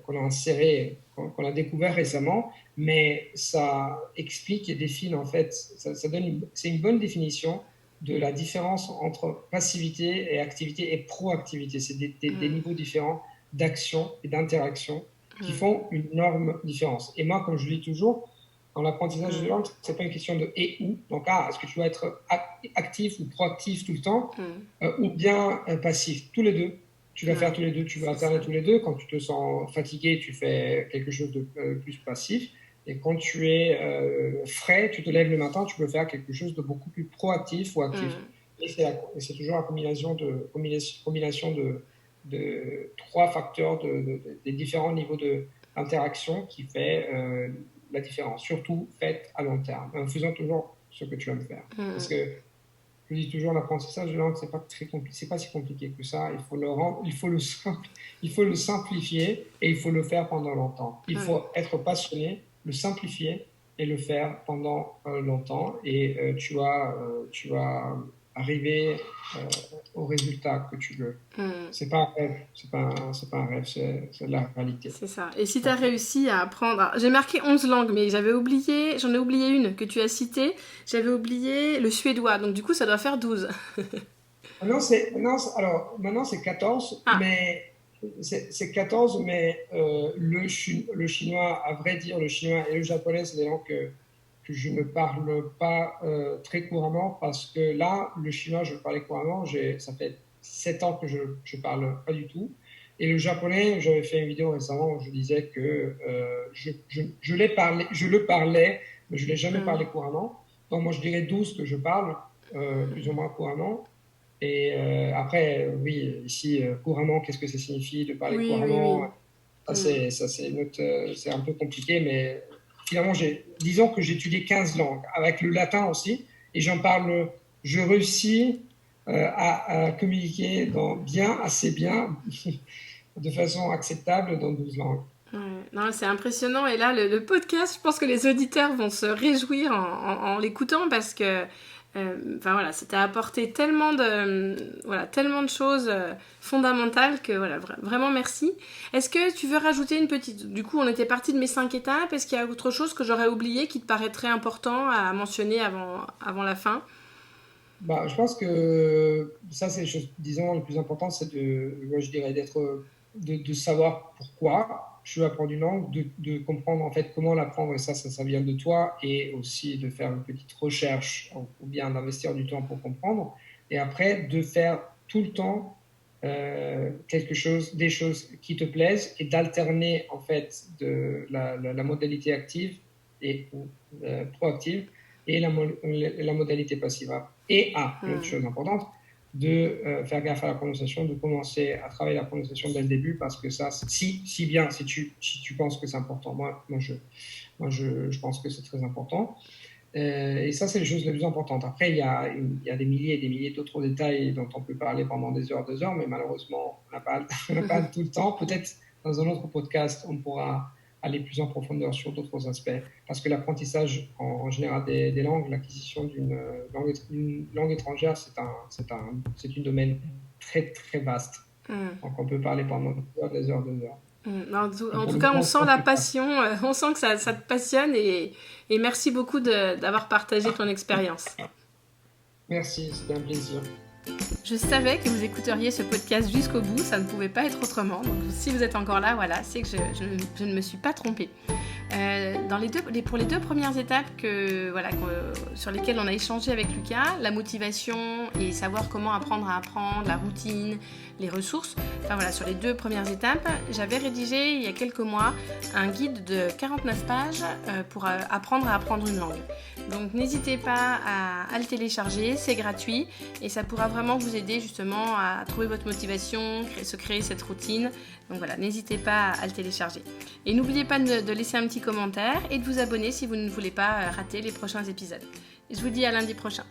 qu'on a inséré, qu'on a découvert récemment, mais ça explique et définit en fait, c'est une bonne définition de la différence entre passivité et activité et proactivité. C'est des niveaux différents d'action et d'interaction qui font une énorme différence. Et moi, comme je dis toujours, dans l'apprentissage de langue, ce n'est pas une question de et ou. Donc, est-ce que tu dois être actif ou proactif tout le temps ou bien passif? Tous les deux. Tu vas faire tous les deux, tu vas alterner tous les deux. Quand tu te sens fatigué, tu fais quelque chose de plus passif. Et quand tu es frais, tu te lèves le matin, tu peux faire quelque chose de beaucoup plus proactif ou actif. Et c'est toujours la combinaison de trois facteurs des différents niveaux d'interaction qui fait la différence. Surtout faite à long terme, en faisant toujours ce que tu aimes faire. Parce que je dis toujours, l'apprentissage de langue, c'est pas si compliqué que ça. Il faut le simplifier et il faut le faire pendant longtemps. Il faut être passionné, le simplifier et le faire pendant longtemps. Et tu vas arriver au résultat que tu veux. C'est pas un rêve, c'est pas un rêve, c'est de la réalité. C'est ça. Et si tu as réussi à apprendre... Alors, j'ai marqué 11 langues, mais j'en ai oublié une que tu as citée. J'avais oublié le suédois, donc du coup, ça doit faire 12. Maintenant, c'est 14, Ah. mais c'est 14, mais le chinois, à vrai dire, le chinois et le japonais, c'est des langues que je ne parle pas très couramment, parce que là, le chinois, je le parlais couramment, ça fait 7 ans que je ne parle pas du tout. Et le japonais, j'avais fait une vidéo récemment où je disais que je le parlais, mais je ne l'ai jamais parlé couramment. Donc moi, je dirais 12 que je parle plus ou moins couramment. Et après, oui, ici, couramment, qu'est-ce que ça signifie de parler couramment? Oui. C'est un peu compliqué, mais finalement, disons que j'ai étudié 15 langues, avec le latin aussi, et je réussis à communiquer assez bien, de façon acceptable dans 12 langues. Ouais. Non, c'est impressionnant. Et là, le podcast, je pense que les auditeurs vont se réjouir en l'écoutant, parce que voilà, ça t'a apporté tellement de choses fondamentales que voilà, vraiment merci. Est-ce que tu veux rajouter une petite... Du coup, on était parti de mes 5 étapes. Est-ce qu'il y a autre chose que j'aurais oublié qui te paraîtrait important à mentionner avant la fin? Je pense que ça, c'est les choses, disons, le plus important, moi, je dirais, de savoir pourquoi je veux apprendre une langue, de comprendre en fait comment l'apprendre, et ça vient de toi, et aussi de faire une petite recherche, ou bien d'investir du temps pour comprendre, et après de faire tout le temps des choses qui te plaisent, et d'alterner en fait la modalité active et proactive, et la modalité passive. Et une autre chose importante, de faire gaffe à la prononciation, de commencer à travailler la prononciation dès le début, parce que ça, si tu penses que c'est important, moi je pense que c'est très important. Et ça, c'est les choses les plus importantes. Après, il y a des milliers et des milliers d'autres détails dont on peut parler pendant des heures, mais malheureusement, on n'a pas tout le temps. Peut-être dans un autre podcast, on pourra aller plus en profondeur sur d'autres aspects. Parce que l'apprentissage, en général, des langues, l'acquisition d'une langue étrangère, c'est un domaine très, très vaste. Donc, on peut parler pendant des heures. En tout cas, on sent la passion, on sent que ça te passionne, et merci beaucoup d'avoir partagé ton expérience. Merci, c'était un plaisir. Je savais que vous écouteriez ce podcast jusqu'au bout, ça ne pouvait pas être autrement. Donc si vous êtes encore là, voilà, c'est que je ne me suis pas trompée. Pour les 2 premières étapes sur lesquelles on a échangé avec Lucas, la motivation et savoir comment apprendre à apprendre, la routine, les ressources, sur les 2 premières étapes, j'avais rédigé il y a quelques mois un guide de 49 pages pour apprendre à apprendre une langue. Donc n'hésitez pas à le télécharger, c'est gratuit, et ça pourra vraiment vous aider justement à trouver votre motivation, se créer cette routine. Donc voilà, n'hésitez pas à le télécharger. Et n'oubliez pas de laisser un petit commentaire et de vous abonner si vous ne voulez pas rater les prochains épisodes. Je vous dis à lundi prochain.